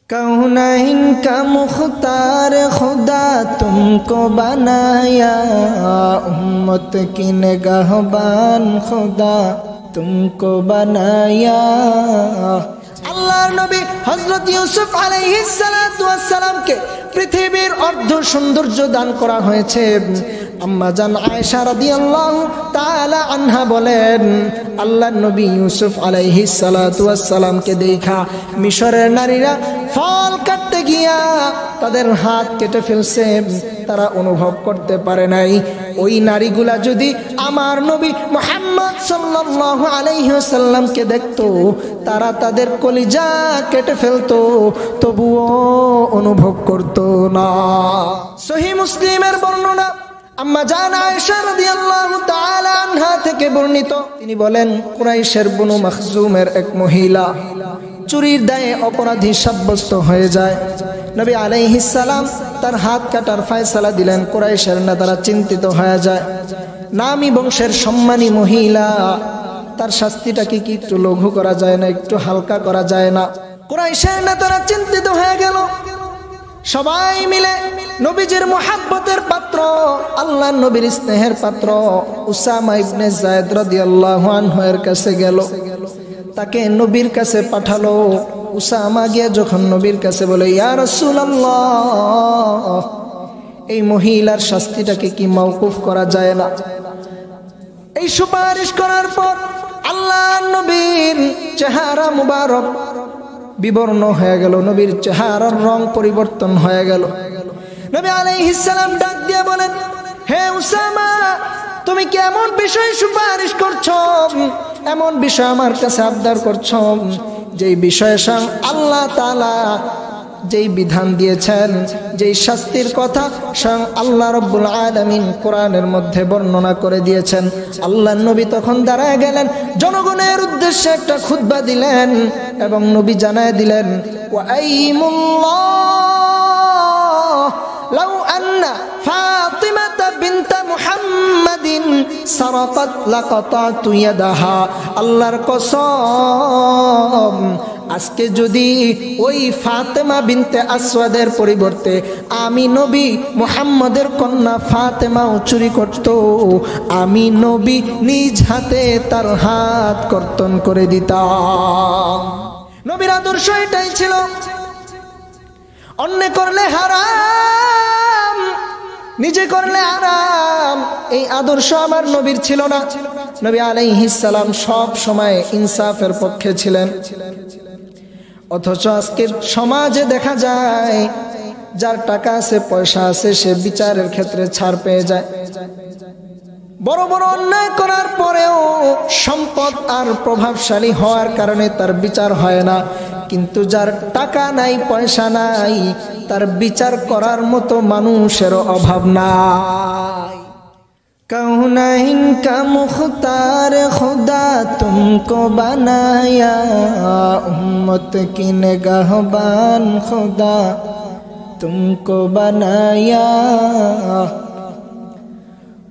कौनैन का मुख्तार खुदा तुमको बनाया, उम्मत की निगाहबान खुदा तुमको बनाया। আল্লাহর নবী হযরত ইউসুফ আলাইহিস সালাতু ওয়াস সালামকে পৃথিবীর অর্ধ সৌন্দর্য দান করা হয়েছে। আম্মা জান আয়েশা রাদিয়াল্লাহু তাআলা আনহা বলেন, আল্লাহর নবী ইউসুফ আলাইহিস সালাতু ওয়াস সালামকে দেখা মিশরের নারীরা ফল কাটতে গিয়া তাদের হাত কেটে ফেলছে, তারা অনুভব করতে পারে নাই। ওই নারীগুলা যদি আমার নবী মুহাম্মদ সাল্লাল্লাহু আলাইহি ওয়াসাল্লামকে দেখতো, তারা তাদের কলিজা কেটে ফেলতো, তবুও অনুভব করতো না। সহিহ মুসলিমের বর্ণনা আম্মা জান আয়েশা রাদিয়াল্লাহু তাআলা আনহা থেকে বর্ণিত, তিনি বলেন, কুরাইশের বনু মাখজুমের এক মহিলা চুরির দায়ে অপরাধী সাব্যস্ত হয়ে যায়। নবী আলাইহিস সালাম তার হাত কাটার ফয়সালা দিলেন। কুরাইশের নেতারা চিন্তিত হয়ে যায়, নামী বংশের সম্মানী মহিলা, তার শাস্তিটাকে কি একটু লঘু করা যায় না, একটু হালকা করা যায় না? কুরাইশের নেতারা চিন্তিত হয়ে গেল। সবাই মিলে নবীজির মুহাব্বতের পাত্র, আল্লাহর নবীর স্নেহের পাত্র উসামা ইবনে যায়েদ রাদিয়াল্লাহু আনহু এর কাছে গেল, তাকে নবীর কাছে পাঠালো। উসামা গিয়ে যখন নবীর কাছে বলে, ইয়া রাসূলুল্লাহ, এই মহিলার শাস্তিটাকে কি মাওকুফ করা যায় না? এই সুপারিশ করার পর আল্লাহর নবীর চেহারা মুবারক বিবর্ণ হয়ে গেল, নবীর চেহারার রং পরিবর্তন হয়ে গেল। নবী আলাইহিস সালাম ডাক দিয়ে বলেন, হে উসামা, তুমি কি এমন বিষয় সুপারিশ করছো, এমন বিষয় আমার কাছে আবদার করছো, যেই বিষয়ে আল্লাহ তাআলা যেই বিধান দিয়েছেন, যেই শাস্তির কথা স্বয়ং আল্লাহ রাব্বুল আলামিন কোরআনের মধ্যে বর্ণনা করে দিয়েছেন। আল্লাহর নবী তখন দাঁড়ায় গেলেন, জনগণের উদ্দেশ্যে একটা খুতবা দিলেন এবং নবী জানায় দিলেন, ওয়া আইমুল্লাহ লাউ আন্না ফাতিমাতা বিনতা মুহাম্মাদিন সারাকাত লাকাতাতু ইয়াদাহা। আল্লাহর কসম, আজকে যদি ওই ফাতেমা বিনতে আসওয়াদের পরিবর্তে আমি নবী মুহাম্মদের কন্যা ফাতেমাও চুরি করত, আমি নবী নিজ হাতে তার হাত কর্তন করে দিতাম। নবীর আদর্শ এটাই ছিল, অন্য করলে হারাম, নিজে করলে আরাম। এই আদর্শ আমার নবীর ছিল না। নবী আলাইহিস সালাম সব সময় ইনসাফের পক্ষে ছিলেন। অথচ আজকের সমাজে দেখা যায়, যার টাকা আছে, পয়সা আছে, সে বিচারের ক্ষেত্রে ছাড় পেয়ে যায়। বড় বড় অন্যায় করার পরেও সম্পদ আর প্রভাবশালী হওয়ার কারণে তার বিচার হয় না। কিন্তু যার টাকা নাই, পয়সা নাই, তার বিচার করার মতো মানুষের অভাব নাই। कौनैन का मुख्तार खुदा तुमको बनाया, उम्मत की निगाहबान खुदा तुमको बनाया,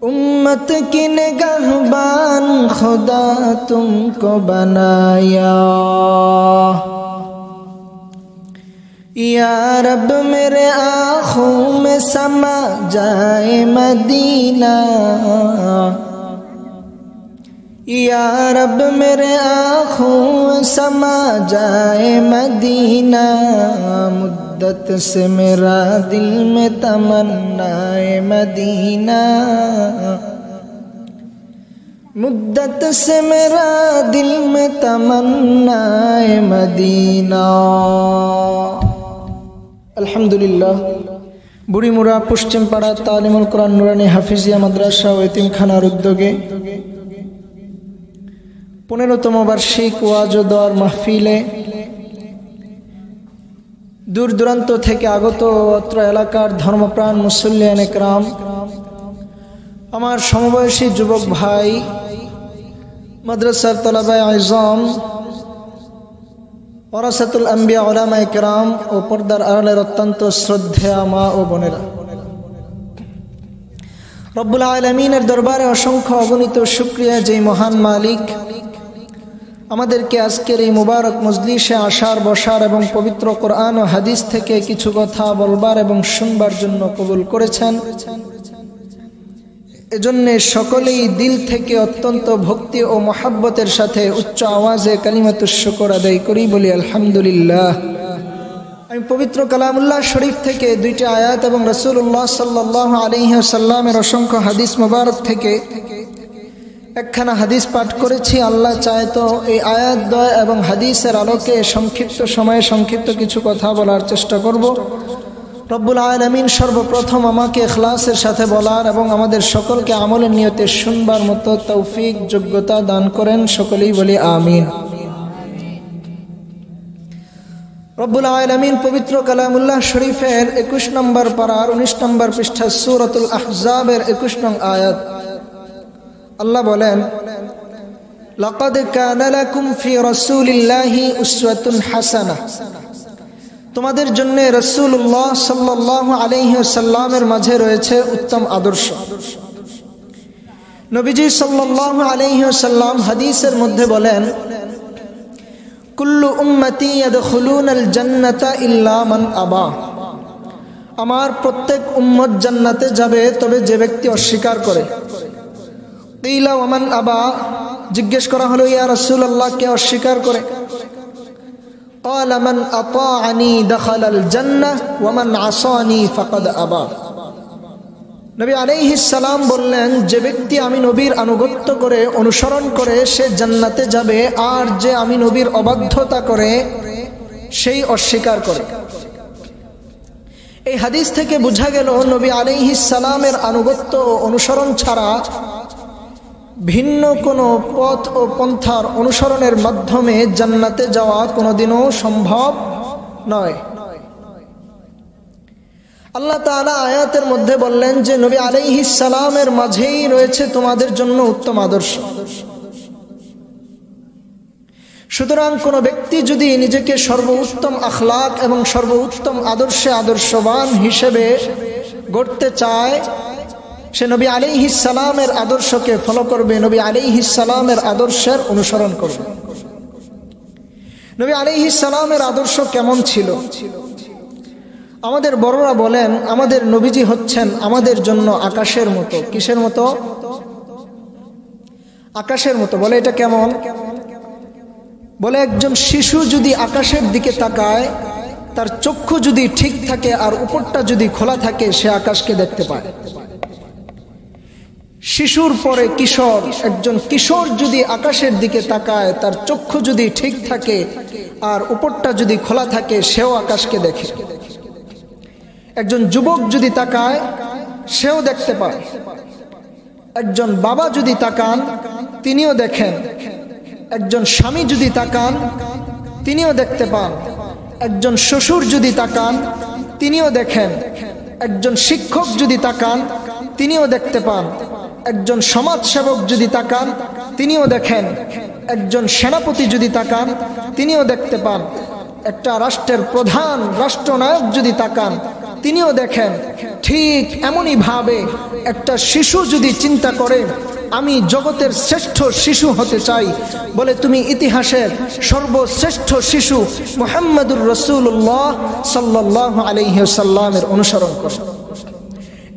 उम्मत की निगाहबान खुदा तुमको बनाया। या रब मेरे आँखों में समा जाए मदीना, या रब मेरे आँखों में समा जाए मदीना, मुद्दत से मेरा दिल में तमन्नाए मदीना, मुद्दत से मेरा दिल में तमन्नाए मदीना। আলহামদুলিল্লাহ, বুড়িমুড়া পশ্চিমপাড়া তালিমুল কোরআন নুরানি হাফিজিয়া মাদ্রাসা ও এতিমখানার উদ্যোগে 15তম বার্ষিক ওয়াজ ও দোয়ার মাহফিলে দূর দূরান্ত থেকে আগত অত্র এলাকার ধর্মপ্রাণ মুসল্লিয়ান একরাম, আমার সমবয়সী যুবক ভাই, মাদ্রাসার তালাবায়ে আযম, ওয়ারাসাতুল আম্বিয়া উলামায়ে কেরাম ও পর্দার আড়ালের অত্যন্ত শ্রদ্ধেয়া মা ও বোনেরা, রব্বুল আলামিনের দরবারে অসংখ্য অগণিত শুকরিয়া, যেই মহান মালিক আমাদেরকে আজকের এই মুবারক মজলিসে আসার, বসার এবং পবিত্র কোরআন ও হাদিস থেকে কিছু কথা বলবার এবং শুনবার জন্য কবুল করেছেন। এজন্য সকলেই দিল থেকে অত্যন্ত ভক্তি ও মহাব্বতের সাথে উচ্চ আওয়াজে কালিমাতুশ শুকর আদায় করি, বলি আলহামদুলিল্লাহ। আমি পবিত্র কালামুল্লাহ শরীফ থেকে দুইটি আয়াত এবং রাসূলুল্লাহ সাল্লাল্লাহু আলাইহি ওয়াসাল্লামের অসংখ্য হাদিস মুবারক থেকে একখানা হাদিস পাঠ করেছি। আল্লাহ চায় তো এই আয়াত দ্বয় এবং হাদিসের আলোকে সংক্ষিপ্ত সময়ে সংক্ষিপ্ত কিছু কথা বলার চেষ্টা করব। রব্বুল আলামিন সর্বপ্রথম আমাকে ইখলাসের সাথে বলার এবং আমাদের সকলকে আমলের নিয়তে শুনবার মতো তৌফিক যোগ্যতা দান করেন, সকলেই বলি আমিন। রব্বুল আলামিন পবিত্র কালামুল্লাহ শরীফের 21 নম্বর পারার 19 নম্বর পৃষ্ঠা সূরাতুল আহজাবের 21 নং আয়াত আল্লাহ বলেন, লাকাদ কানা লাকুম ফি রাসূলিল্লাহি উসওয়াতুন হাসানাহ, তোমাদের জন্য রাসূলুল্লাহ সাল্লাল্লাহু আলাইহি ওয়াসাল্লামের মাঝে রয়েছে উত্তম আদর্শ। নবীজি সাল্লাল্লাহু আলাইহি ওয়াসাল্লাম হাদিসের মধ্যে বলেন, কুল্লু উম্মতি ইয়াদখুলুনাল জান্নাতা ইল্লা মান আবা, আমার প্রত্যেক উম্মত জান্নাতে যাবে তবে যে ব্যক্তি অস্বীকার করে। কিলা ওয়া মান আবা, জিজ্ঞেস করা হলো ইয়া রাসূলুল্লাহ কে অস্বীকার করে? ক্বালা মান আতাআনি দাখালাল জান্নাহ ওয়া মান আসানি ফাকাদ আবা। নবী আলাইহিস সালাম বললেন, যে ব্যক্তি আমি নবীর আনুগত্য করে অনুসরণ করে সে জান্নাতে যাবে, আর যে আমি নবীর অবাধ্যতা করে সেই অস্বীকার করে। এই হাদিস থেকে বোঝা গেল নবী আলাইহিস সালামের আনুগত্য ও অনুসরণ ছাড়া ভিন্ন কোনো পথ ও পন্থার অনুসরণের মাধ্যমে জান্নাতে যাওয়া কোনোদিনও সম্ভব নয়। আল্লাহ তাআলা আয়াতের মধ্যে বললেন যে নবী আলাইহিস সালামের মাঝেই রয়েছে তোমাদের জন্য উত্তম আদর্শ। সুতরাং কোনো ব্যক্তি যদি নিজেকে সর্বোত্তম আখলাক এবং সর্বোত্তম আদর্শে আদর্শবান হিসেবে গড়তে চায়, সে নবী আলাইহিস সালামের আদর্শকে ফলো করবে, নবী আলাইহিস সালামের আদর্শের অনুসরণ করবে। নবী আলাইহিস সালামের আদর্শ কেমন ছিল? আমাদের বড়রা বলেন, আমাদের নবীজি হচ্ছেন আমাদের জন্য আকাশের মতো। কিসের মতো? আকাশের মতো। বলে এটা কেমন? বলে একজন শিশু যদি আকাশের দিকে তাকায়, তার চক্ষু যদি ঠিক থাকে আর উপরটা যদি খোলা থাকে, সে আকাশকে দেখতে পায়। শিশুর পরে কিশোর, একজন কিশোর যদি আকাশের দিকে তাকায়, তার চক্ষু যদি ঠিক থাকে আর উপরটা যদি খোলা থাকে, সেও আকাশকে দেখে। একজন যুবক যদি তাকায়, সেও দেখতে পায়। একজন বাবা যদি তাকান, তিনিও দেখেন। একজন স্বামী যদি তাকান, তিনিও দেখতে পান। একজন শ্বশুর যদি তাকান, তিনিও দেখেন। একজন শিক্ষক যদি তাকান, তিনিও দেখতে পান। একজন সমাজসেবক যদি তাকান, তিনিও দেখেন। একজন সেনাপতি যদি তাকান, তিনিও দেখতে পান। একটা রাষ্ট্রের প্রধান, রাষ্ট্রনায়ক যদি তাকান, তিনিও দেখেন। ঠিক এমনই ভাবে একটা শিশু যদি চিন্তা করে আমি জগতের শ্রেষ্ঠ শিশু হতে চাই, বলে তুমি ইতিহাসের সর্বশ্রেষ্ঠ শিশু মুহাম্মদুর রাসূলুল্লাহ সাল্লাল্লাহু আলাইহি ওয়াসাল্লামের অনুসরণ করো।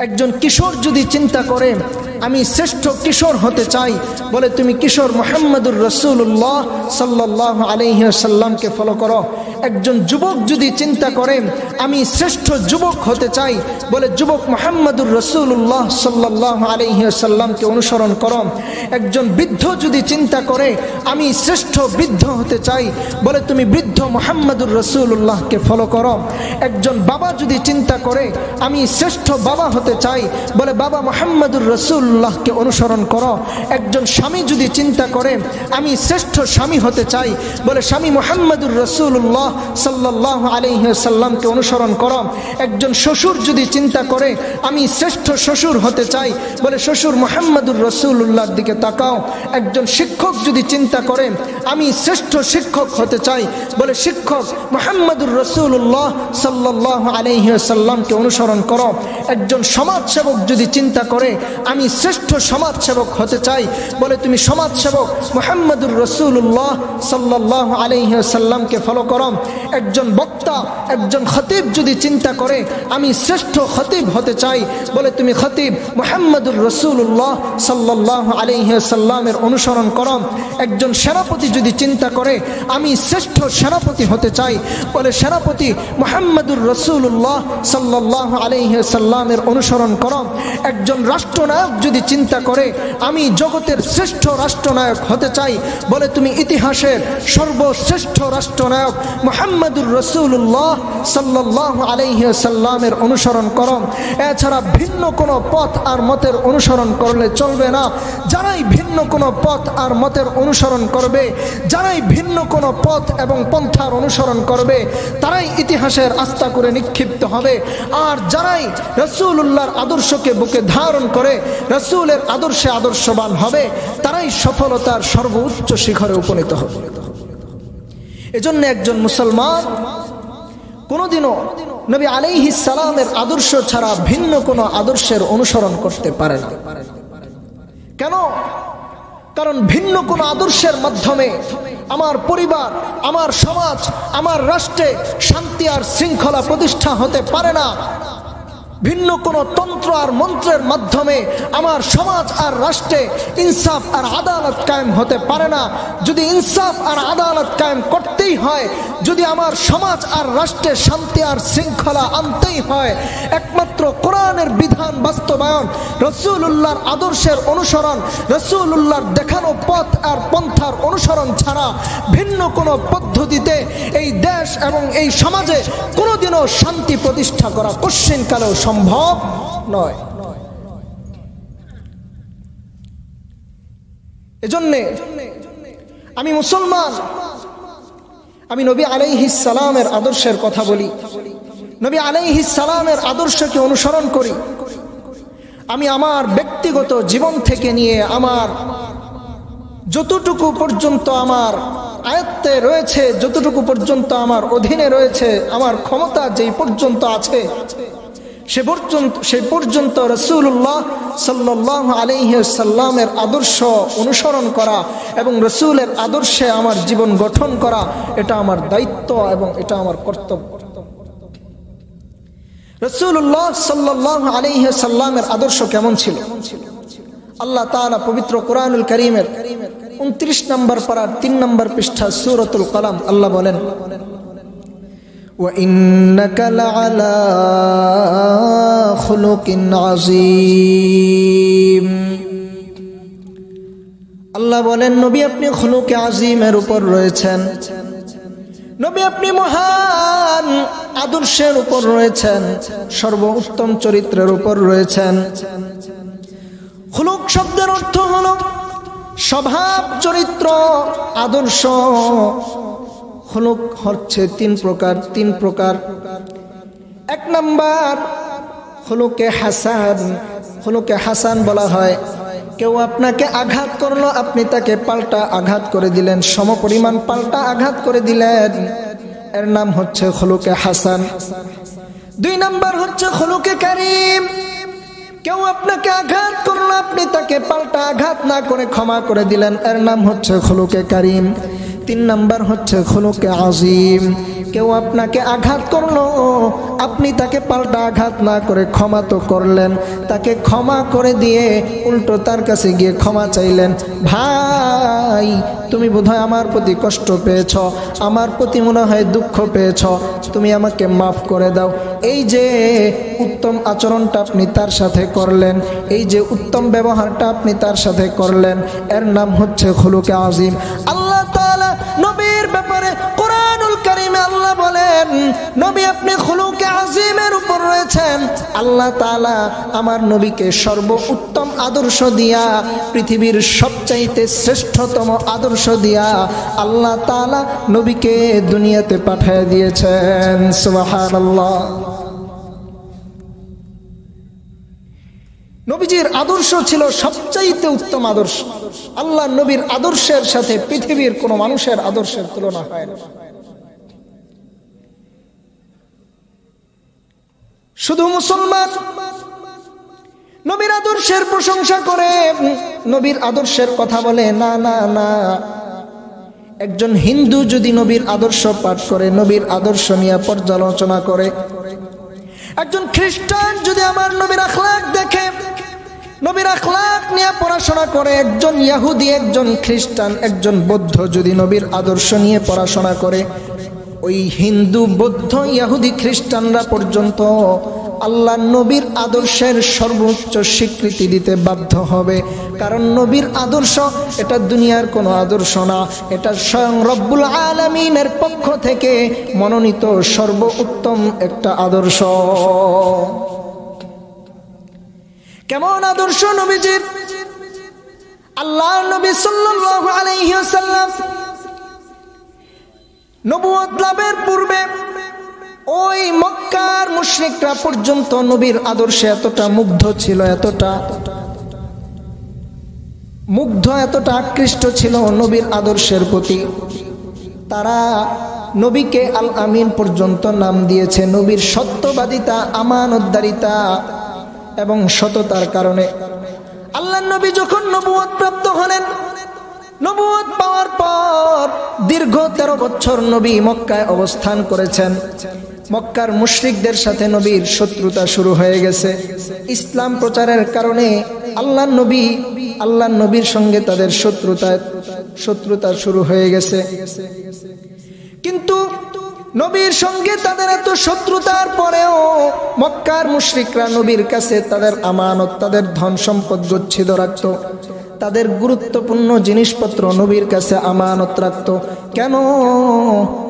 একজন কিশোর যদি চিন্তা করে আমি শ্রেষ্ঠ কিশোর হতে চাই, বলে তুমি কিশোর মুহাম্মদুর রাসূলুল্লাহ সাল্লাল্লাহু আলাইহি ওয়াসাল্লামকে ফলো করো। একজন যুবক যদি চিন্তা করে আমি শ্রেষ্ঠ যুবক হতে চাই, বলে যুবক মুহাম্মদুর রাসূলুল্লাহ সাল্লাল্লাহু আলাইহি ওয়াসাল্লামকে অনুসরণ করো। একজন বৃদ্ধ যদি চিন্তা করে আমি শ্রেষ্ঠ বৃদ্ধ হতে চাই, বলে তুমি বৃদ্ধ মুহাম্মদুর রাসূলুল্লাহকে ফলো করো। একজন বাবা যদি চিন্তা করে আমি শ্রেষ্ঠ বাবা হতে চাই, বলে বাবা মুহাম্মদুর রাসূলুল্লাহকে অনুসরণ করো। একজন স্বামী যদি চিন্তা করে আমি শ্রেষ্ঠ স্বামী হতে চাই, বলে স্বামী মুহাম্মদুর রাসূলুল্লাহ সাল্লাল্লাহু আলাইহি ওয়াসাল্লামকে অনুসরণ করো। একজন শ্বশুর যদি চিন্তা করে আমি শ্রেষ্ঠ শ্বশুর হতে চাই, বলে শ্বশুর মুহাম্মদুর রাসূলুল্লাহর দিকে তাকাও। একজন শিক্ষক যদি চিন্তা করে আমি শ্রেষ্ঠ শিক্ষক হতে চাই, বলে শিক্ষক মুহাম্মদুর রাসূলুল্লাহ সাল্লাল্লাহু আলাইহি ওয়াসাল্লামকে অনুসরণ করো। একজন সমাজসেবক যদি চিন্তা করে আমি শ্রেষ্ঠ সমাজ সেবক হতে চাই, বলে তুমি সমাজ সেবক মুহাম্মদুর রাসূলুল্লাহ সাল্লাল্লাহু আলাইহি ওয়াসাল্লামকে ফলো করো। একজন বক্তা, একজন খতিব যদি চিন্তা করে আমি শ্রেষ্ঠ খতিব হতে চাই, বলে তুমি খতিব মুহাম্মদুর রাসূলুল্লাহ সাল্লাল্লাহু আলাইহি ওয়াসাল্লামের অনুসরণ করো। একজন সেনাপতি যদি চিন্তা করে আমি শ্রেষ্ঠ সেনাপতি হতে চাই, বলে সেনাপতি মুহাম্মদুর রাসূলুল্লাহ সাল্লাল্লাহু আলাইহি ওয়াসাল্লামের অনুসরণ করো। একজন রাষ্ট্রনায়ক যদি চিন্তা করে আমি জগতের শ্রেষ্ঠ রাষ্ট্রনায়ক হতে চাই, বলে তুমি ইতিহাসের সর্বশ্রেষ্ঠ রাষ্ট্রনায়ক মুহাম্মদুর রাসূলুল্লাহ সাল্লাল্লাহু আলাইহি ওয়াসাল্লামের অনুসরণ করো। এছাড়া ভিন্ন কোনো পথ আর মতের অনুসরণ করলে চলবে না। যারাই ভিন্ন কোনো পথ আর মতের অনুসরণ করবে, যারাই ভিন্ন কোনো পথ এবং পন্থার অনুসরণ করবে, তারাই ইতিহাসের আস্থা করে নিক্ষিপ্ত হবে। আর যারাই রাসূলুল্লাহর আদর্শকে বুকে ধারণ করে রাসূলের আদর্শে আদর্শবান হবে, তারাই সফলতার সর্বোচ্চ শিখরে উপনীত হবে। এজন্য একজন মুসলমান কোনোদিনও নবী আলাইহিস সালামের আদর্শ ছাড়া ভিন্ন কোনো আদর্শের অনুসরণ করতে পারে না। কেন? কারণ ভিন্ন কোনো আদর্শের মাধ্যমে আমার পরিবার, আমার সমাজ, আমার রাষ্ট্রে শান্তি আর শৃঙ্খলা প্রতিষ্ঠা হতে পারে না। ভিন্ন কোনো তন্ত্র আর মন্ত্রের মাধ্যমে আমার সমাজ আর রাষ্ট্রে ইনসাফ আর আদালত কায়েম হতে পারে না। যদি ইনসাফ আর আদালত কায়েম করতেই হয়, যদি আমার সমাজ আর রাষ্ট্রে শান্তি আর শৃঙ্খলা আনতেই হয়, একমাত্র কোরআনের বিধান বাস্তবায়ন, রাসূলুল্লাহর আদর্শের অনুসরণ, রাসূলুল্লাহর দেখানো পথ আর পন্থার অনুসরণ ছাড়া ভিন্ন কোনো পদ্ধতিতে এই দেশ এবং এই সমাজে কোনোদিনও শান্তি প্রতিষ্ঠা করা কশ্চিনকালেও সম্ভব নয়। এজন্যে আমি মুসলমান, আমি নবী আলাইহিস সালামের আদর্শের কথা বলি, নবী আলাইহিস সালামের আদর্শকে অনুসরণ করি। আমি আমার ব্যক্তিগত জীবন থেকে নিয়ে আমার যতটুকু পর্যন্ত আমার আয়ত্তে রয়েছে, যতটুকু পর্যন্ত আমার অধীনে রয়েছে, আমার ক্ষমতা যেই পর্যন্ত আছে, সে পর্যন্ত রাসূলুল্লাহ সাল্লাল্লাহু আলাইহি ওয়াসাল্লামের আদর্শ অনুসরণ করা এবং রাসূলের আদর্শে আমার জীবন গঠন করা, এটা আমার দায়িত্ব এবং এটা আমার কর্তব্য। রাসূলুল্লাহ সাল্লাল্লাহু আলাইহি ওয়াসাল্লামের আদর্শ কেমন ছিল? আল্লাহ তাআলা পবিত্র কোরআনুল কারীমের 29 নম্বর পারার 3 নম্বর পৃষ্ঠা সূরাতুল কলম আল্লাহ বলেন, وَإِنَّكَ لَعَلَى خُلُقٍ عَظِيمٍ। আল্লাহ বলেন নবী আপনি খুলুকে আযীমের উপর রয়েছেন, নবী আপনি মহান আদর্শের উপর রয়েছেন, সর্বোত্তম চরিত্রের উপর রয়েছেন। খুলুক শব্দের অর্থ হলো স্বভাব, চরিত্র, আদর্শ। খুলুক হচ্ছে তিন প্রকার। এক নাম্বার খুলুকে হাসান। খুলুকে হাসান বলা হয় কেউ আপনাকে আঘাত করলো, আপনি তাকে পাল্টা আঘাত করে দিলেন, সমপরিমাণ পাল্টা আঘাত করে দিলেন, এর নাম হচ্ছে খুলুকে হাসান। 2 নাম্বার হচ্ছে খুলুকে কারীম। কেউ আপনাকে আঘাত করলো, আপনি তাকে পাল্টা আঘাত না করে ক্ষমা করে দিলেন, এর নাম হচ্ছে খুলুকে কারীম। 3 নাম্বার হচ্ছে খুলুকে আযীম। কেউ আপনাকে আঘাত করলো, আপনি তাকে পাল্টা আঘাত না করে ক্ষমা তো করলেন, তাকে ক্ষমা করে দিয়ে উল্টো তার কাছে গিয়ে ক্ষমা চাইলেন, ভাই তুমি বোধহয় আমার প্রতি কষ্ট পেয়েছ, আমার প্রতি মনে হয় দুঃখ পেয়েছ, তুমি আমাকে মাফ করে দাও। এই যে উত্তম আচরণটা আপনি তার সাথে করলেন, এই যে উত্তম ব্যবহারটা আপনি তার সাথে করলেন, এর নাম হচ্ছে খুলুকে আযীম। আল্লাহ তাআলা নবীর ব্যাপারে কোরআনুল কারীমে আল্লাহ বলেন নবী আপনি খুলুকে আযীমের উপর রয়েছেন। আল্লাহ তাআলা আমার নবীকে সর্বোত্তম আদর্শ দিয়া, পৃথিবীর সবচাইতে শ্রেষ্ঠতম আদর্শ দিয়া আল্লাহ তাআলা নবীকে দুনিয়াতে পাঠিয়ে দিয়েছেন। সুবহানাল্লাহ। নবীজির আদর্শ ছিল সবচাইতে উত্তম আদর্শ। আল্লাহ নবীর আদর্শের সাথে পৃথিবীর কোন মানুষের আদর্শের তুলনা হয় না। শুধু মুসলমান নবীর আদর্শের প্রশংসা করে, নবীর আদর্শের কথা বলে, না না না। একজন হিন্দু যদি নবীর আদর্শ পাঠ করে, নবীর আদর্শ নিয়ে পর্যালোচনা করে, একজন খ্রিস্টান যদি আমার নবীর আখলাক দেখে, নবীর আখলাক নিয়ে পড়াশোনা করে, একজন ইহুদি, একজন খ্রিস্টান, একজন বৌদ্ধ যদি নবীর আদর্শ নিয়ে পড়াশোনা করে, ওই হিন্দু, বৌদ্ধ, ইহুদি, খ্রিস্টানরা পর্যন্ত আল্লাহ নবীর আদর্শের সর্বোচ্চ স্বীকৃতি দিতে বাধ্য হবে। কারণ নবীর আদর্শ এটা দুনিয়ার কোনো আদর্শ না, এটা স্বয়ং রব্বুল আলামিনের পক্ষ থেকে মনোনীত সর্বোত্তম একটা আদর্শ। কেমন আদর্শ নবীজির? আল্লাহর নবী সাল্লাল্লাহু আলাইহি ওয়াসাল্লাম নবুয়ত লাভের পূর্বে ওই মক্কার মুশরিকরা পর্যন্ত নবীর আদর্শে এতটা মুগ্ধ ছিল, এতটা আকৃষ্ট ছিল নবীর আদর্শের প্রতি, তারা নবীকে আল আমিন পর্যন্ত নাম দিয়েছে। নবীর সত্যবাদিতা, আমানতদারিতা এবং সততার কারণে আল্লাহর নবী যখন নবুয়ত প্রাপ্ত হলেন, নবুয়ত পাওয়ার পর দীর্ঘ 13 বছর নবী মক্কায় অবস্থান করেছেন। মক্কার মুশরিকদের সাথে নবীর শত্রুতা শুরু হয়ে গেছে। ইসলাম প্রচারের কারণে আল্লাহর নবীর সঙ্গে তাদের শত্রুতা শুরু হয়ে গেছে। কিন্তু নবীর সঙ্গে তাদের এত শত্রুতার পরেও মক্কার মুশরিকরা নবীর কাছে তাদের আমানত, তাদের ধন সম্পদ গচ্ছিত রাখত, তাদের গুরুত্বপূর্ণ জিনিসপত্র নবীর কাছে আমানত রাখত। কেন?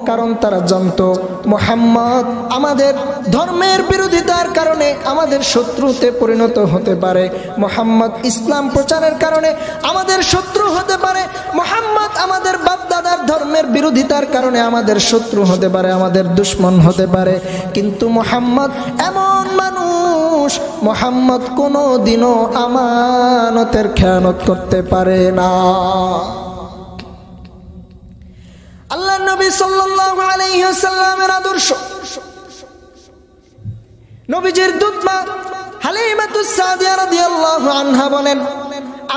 কারণ তারা জানতো মুহাম্মদ আমাদের ধর্মের বিরোধিতার কারণে আমাদের শত্রুতে পরিণত হতে পারে, মুহাম্মদ ইসলাম প্রচারের কারণে আমাদের শত্রু হতে পারে, মুহাম্মদ আমাদের বাপদাদার ধর্মের বিরোধিতার কারণে আমাদের শত্রু হতে পারে, আমাদের দুশমন হতে পারে। কিন্তু মুহাম্মদ এমন মানুষ, মুহাম্মদ কোনোদিনও আমানতের খেয়ানত করতে পারে না। আল্লাহর নবী সাল্লাল্লাহু আলাইহি ওয়াসাল্লামের আদর্শ, নবীজির দুধ মা হালিমাতুস সাদিয়া রাদিয়াল্লাহু আনহা বলেন,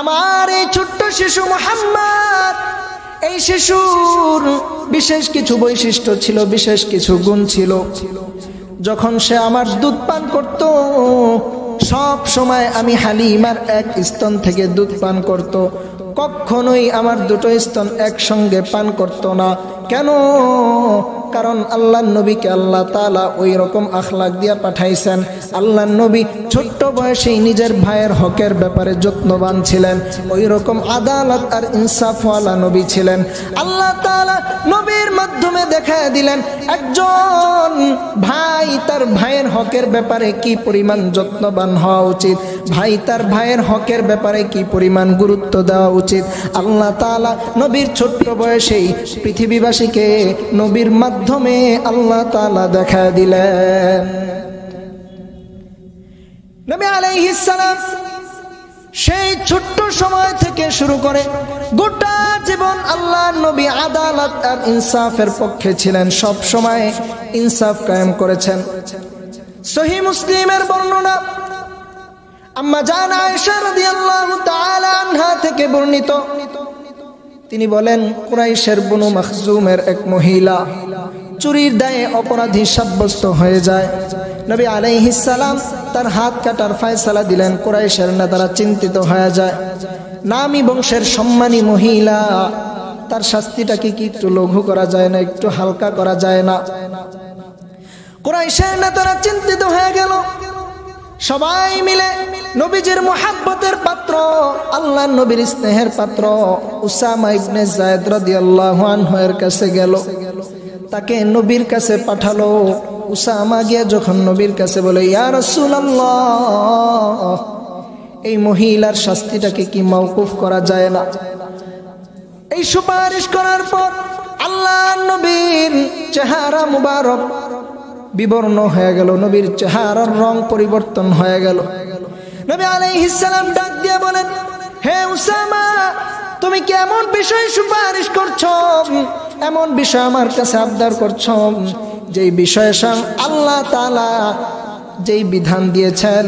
আমার এই ছোট্ট শিশু মুহাম্মদ, এই শিশুর বিশেষ কিছু বৈশিষ্ট্য ছিল, বিশেষ কিছু গুণ ছিল। যখন সে আমার দুধ পান করত, সব সময় আমি হালিমার এক স্তন থেকে দুধ পান করত, কখনোই আমার দুটো স্তন একসঙ্গে পান করত না। কেন? কারণ আল্লাহর নবীকে আল্লাহ তাআলা ওই রকম আখলাক দিয়া পাঠাইছেন। আল্লাহর নবী ছোট্ট বয়সেই নিজের ভাইয়ের হকের ব্যাপারে যত্নবান ছিলেন, ওই রকম আদালত আর ইনসাফওয়ালা নবী ছিলেন। আল্লাহ তাআলা নবীর মাধ্যমে দেখায় দিলেন একজন ভাই তার ভাইয়ের হকের ব্যাপারে কি পরিমাণ যত্নবান হওয়া উচিত, ভাই তার ভাইয়ের হকের ব্যাপারে কি পরিমাণ গুরুত্ব দেওয়া উচিত। আল্লাহ তাআলা নবীর ছোট্ট বয়সেই পৃথিবীবাসীকে নবীর মাধ্যমে আল্লাহ তাআলা দেখায় দিলেন। নবী আলাইহিস সালাম সেই ছোট্ট সময় থেকে শুরু করে গোটা জীবন আল্লাহর নবী আদালত আর ইনসাফের পক্ষে ছিলেন, সব সময় ইনসাফ কায়েম করেছেন। সহিহ মুসলিমের বর্ণনা আম্মা জান আয়েশা রাদিয়াল্লাহু তাআলা আনহা থেকে বর্ণিত, তিনি বলেন, কুরাইশের বনু মাখজুমের এক মহিলা চুরির দায়ে অপরাধী সাব্যস্ত হয়ে যায়। নবী আলাইহিস সালাম তার হাত কাটার ফয়সালা দিলেন। কুরাইশের নেতারা চিন্তিত হয়ে যায়, নামী বংশের সম্মানী মহিলা, তার শাস্তিটাকে কি একটু লঘু করা যায় না, একটু হালকা করা যায় না? কুরাইশের নেতারা চিন্তিত হয়ে গেল। সবাই মিলে নবীজির মুহাব্বতের পাত্র, আল্লাহর নবীর স্নেহের পাত্র উসামা ইবনে যায়েদ রাদিয়াল্লাহু আনহু এর কাছে গেল, তাকে নবীর কাছে পাঠালো। উসামা গিয়ে যখন নবীর কাছে বলে, ইয়া রাসূলুল্লাহ, এই মহিলার শাস্তিটাকে কি মাওকুফ করা যায় না? এই সুপারিশ করার পর আল্লাহর নবীর চেহারা মুবারক বিবর্ণ হয়ে গেল, নবীর চেহারার রং পরিবর্তন হয়ে গেল। নবী আলাইহিস সালাম ডাক দিয়ে বলেন, হে উসামা, তুমি কি এমন বিষয় সুপারিশ করছো, এমন বিষয় আমার কাছে আবদার করছো, যেই বিষয়ে আল্লাহ তাআলা যেই বিধান দিয়েছেন,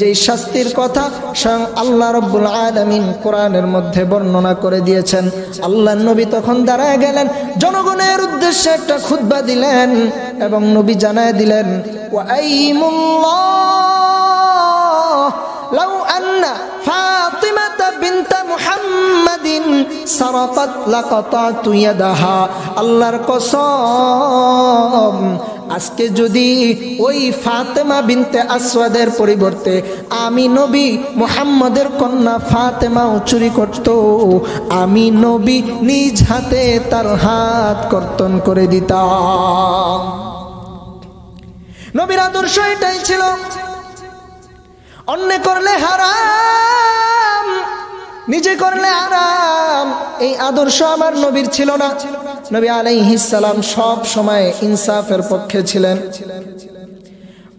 যেই শাস্তির কথা স্বয়ং আল্লাহ রাব্বুল আলামিন কোরআনের মধ্যে বর্ণনা করে দিয়েছেন। আল্লাহর নবী তখন দাঁড়ায় গেলেন, জনগণের উদ্দেশ্যে একটা খুতবা দিলেন এবং নবী জানায় দিলেন, ওয়া আইমুল্লাহ লাউ আন্না ফাতিমাতা বিনতা মুহাম্মাদিন সারাকাত লাকাতাতু ইয়াদাহা। আল্লাহর কসম, আজকে যদি ওই ফাতেমা বিনতে আসওয়াদের পরিবর্তে আমি নবী মুহাম্মদের কন্যা ফাতেমাও চুরি করত, আমি নবী নিজ হাতে তার হাত কর্তন করে দিতাম। নবীর আদর্শ এটাই ছিল, অন্য করলে হারাম, নিজে করলে আরাম। এই আদর্শ আমার নবীর ছিল না। নবী আলাইহিস সালাম সব সময় ইনসাফের পক্ষে ছিলেন।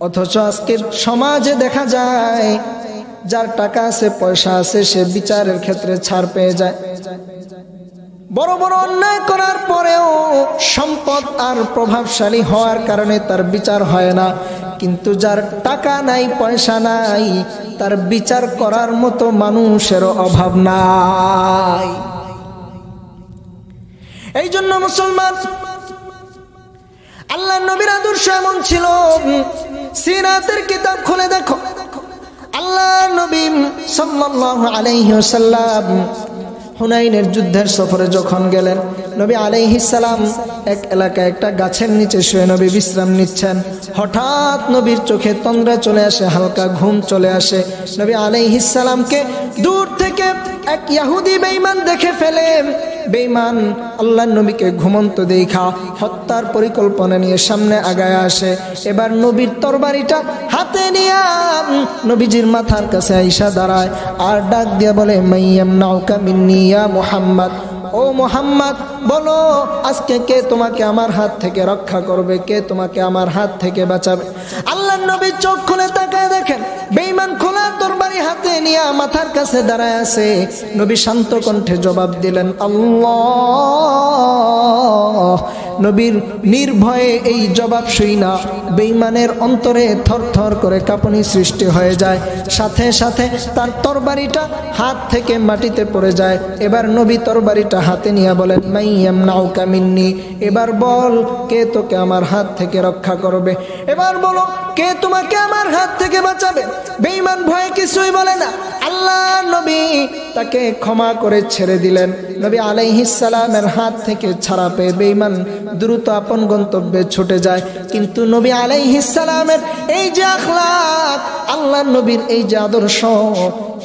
অথচ আজকের সমাজে দেখা যায়, যার টাকা আছে, পয়সা আছে, সে বিচারের ক্ষেত্রে ছাড় পেয়ে যায়। বড় বড় অন্যায় করার পরেও সম্পদ আর প্রভাবশালী হওয়ার কারণে তার বিচার হয় না। কিন্তু যার টাকা নাই, পয়সা নাই, তার বিচার করার মতো মানুষেরও অভাব নাই। এই জন্য মুসলমান, আল্লাহর নবীর আদর্শ এমন ছিল, সিরাতের কিতাব খুলে দেখো, আল্লাহর নবী সাল্লাল্লাহু আলাইহি ওয়াসাল্লাম হুনাইনের যুদ্ধের সফরে যখন গেলেন, নবী আলাইহিস সালাম এক এলাকায় একটা গাছের নিচে শুয়ে নবী বিশ্রাম নিচ্ছেন। হঠাৎ নবীর চোখে তন্দ্রা চলে আসে, হালকা ঘুম চলে আসে। নবী আলাইহিস সালামকে দূর থেকে এক ইহুদি বেঈমান দেখে ফেলে। বেঈমান আল্লাহর নবীকে ঘুমন্ত দেখা হত্যার পরিকল্পনা নিয়ে সামনে আগায় আসে। এবার নবীর তরবারিটা হাতে নিয়ে নবীজির মাথার কাছে আইসা দাঁড়ায় আর ডাক দিয়া বলে, মাইয়ামনাউকা মিন্নি ইয়া মুহাম্মদ, ও মুহাম্মদ বলো আজকে কে তোমাকে আমার হাত থেকে রক্ষা করবে, কে তোমাকে আমার হাত থেকে বাঁচাবে। আল্লাহর নবী চোখ খুলে তাকায় দেখেন বেঈমান খোলা তরবারি হাতে নিয়ে মাথার কাছে দাঁড়ায় আছে। নবী শান্ত কণ্ঠে জবাব দিলেন, আল্লাহ। নবীর নির্ভয়ে এই জবাব শুইনা বেঈমানের অন্তরে থরথর করে কাঁপুনি সৃষ্টি হয়ে যায়। সাথে সাথে তার তরবারিটা হাত থেকে মাটিতে পড়ে যায়। এবার নবী তরবারিটা হাতে নিয়ে বলেন, মাইয়ামনাউকা মিন্নি, এবার বল কে তোকে আমার হাত থেকে রক্ষা করবে, এবার বলো কে তোমাকে আমার হাত থেকে বাঁচাবে। বেঈমান ভয়ে কিছুই বলে না। আল্লাহ নবী তাকে ক্ষমা করে ছেড়ে দিলেন। নবী আলাইহিস সালামের হাত থেকে ছাড়া পেয়ে বেঈমান দ্রুত আপন গন্তব্যে ছুটে যায়। কিন্তু নবী আলাইহিস সালামের এই যে আখলাক, আল্লাহ নবীর এই যে আদর্শ,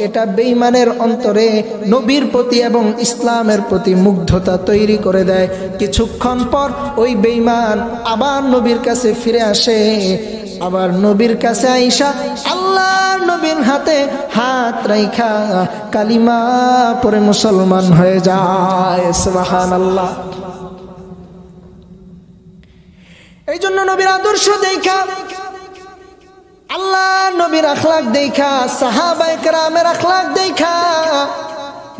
এটা বেঈমানের অন্তরে নবীর প্রতি এবং ইসলামের প্রতি মুগ্ধতা তৈরি করে দেয়। কিছুক্ষণ পর ওই বেঈমান আবার নবীর কাছে ফিরে আসে। আবার নবীর কাছে আইসা আল্লাহ নবীর হাতে হাত রাইখা কালিমা পড়ে মুসলমান হয়ে যায়। সুবহানাল্লাহ। এই জন্য নবীর আদর্শ দেখা, আল্লাহ নবীর আখলাক দেখা, সাহাবায়ে কেরামের আখলাক দেখা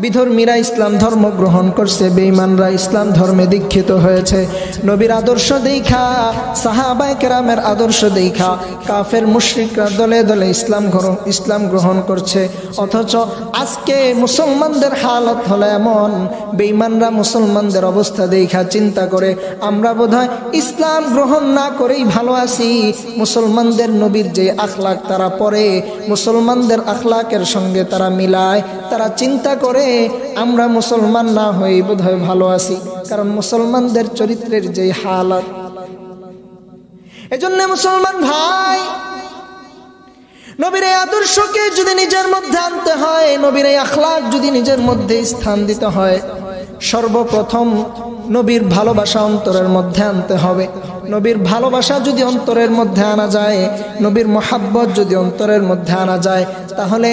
বিধর্মীরা ইসলাম ধর্ম গ্রহণ করছে, বেঈমানরা ইসলাম ধর্মে দীক্ষিত হয়েছে। নবীর আদর্শ দেখা, সাহাবায়ে কেরামের আদর্শ দেখা কাফের মুশরিকরা দলে দলে ইসলাম গ্রহণ করছে। অথচ আজকে মুসলমানদের হালত হলো এমন, বেঈমানরা মুসলমানদের অবস্থা দেখা চিন্তা করে আমরা বোধহয় ইসলাম গ্রহণ না করেই ভালো আছি। মুসলমানদের নবীর যে আখলাক তারা পড়ে, মুসলমানদের আখলাকের সঙ্গে তারা মিলায়, তারা চিন্তা করে আমরা মুসলমান না হয়ে বোধহয় ভালো আছি, কারণ মুসলমানদের চরিত্রের যে হালাত। এজন্য মুসলমান ভাই, নবীর এই আদর্শকে যদি নিজের মধ্যে আনতে হয়, নবীর এই আখলাক যদি নিজের মধ্যে স্থান দিতে হয়, সর্বপ্রথম নবীর ভালোবাসা অন্তরের মধ্যে আনতে হবে। নবীর ভালোবাসা যদি অন্তরের মধ্যে আনা যায়, নবীর মহাব্বত যদি অন্তরের মধ্যে আনা যায়, তাহলে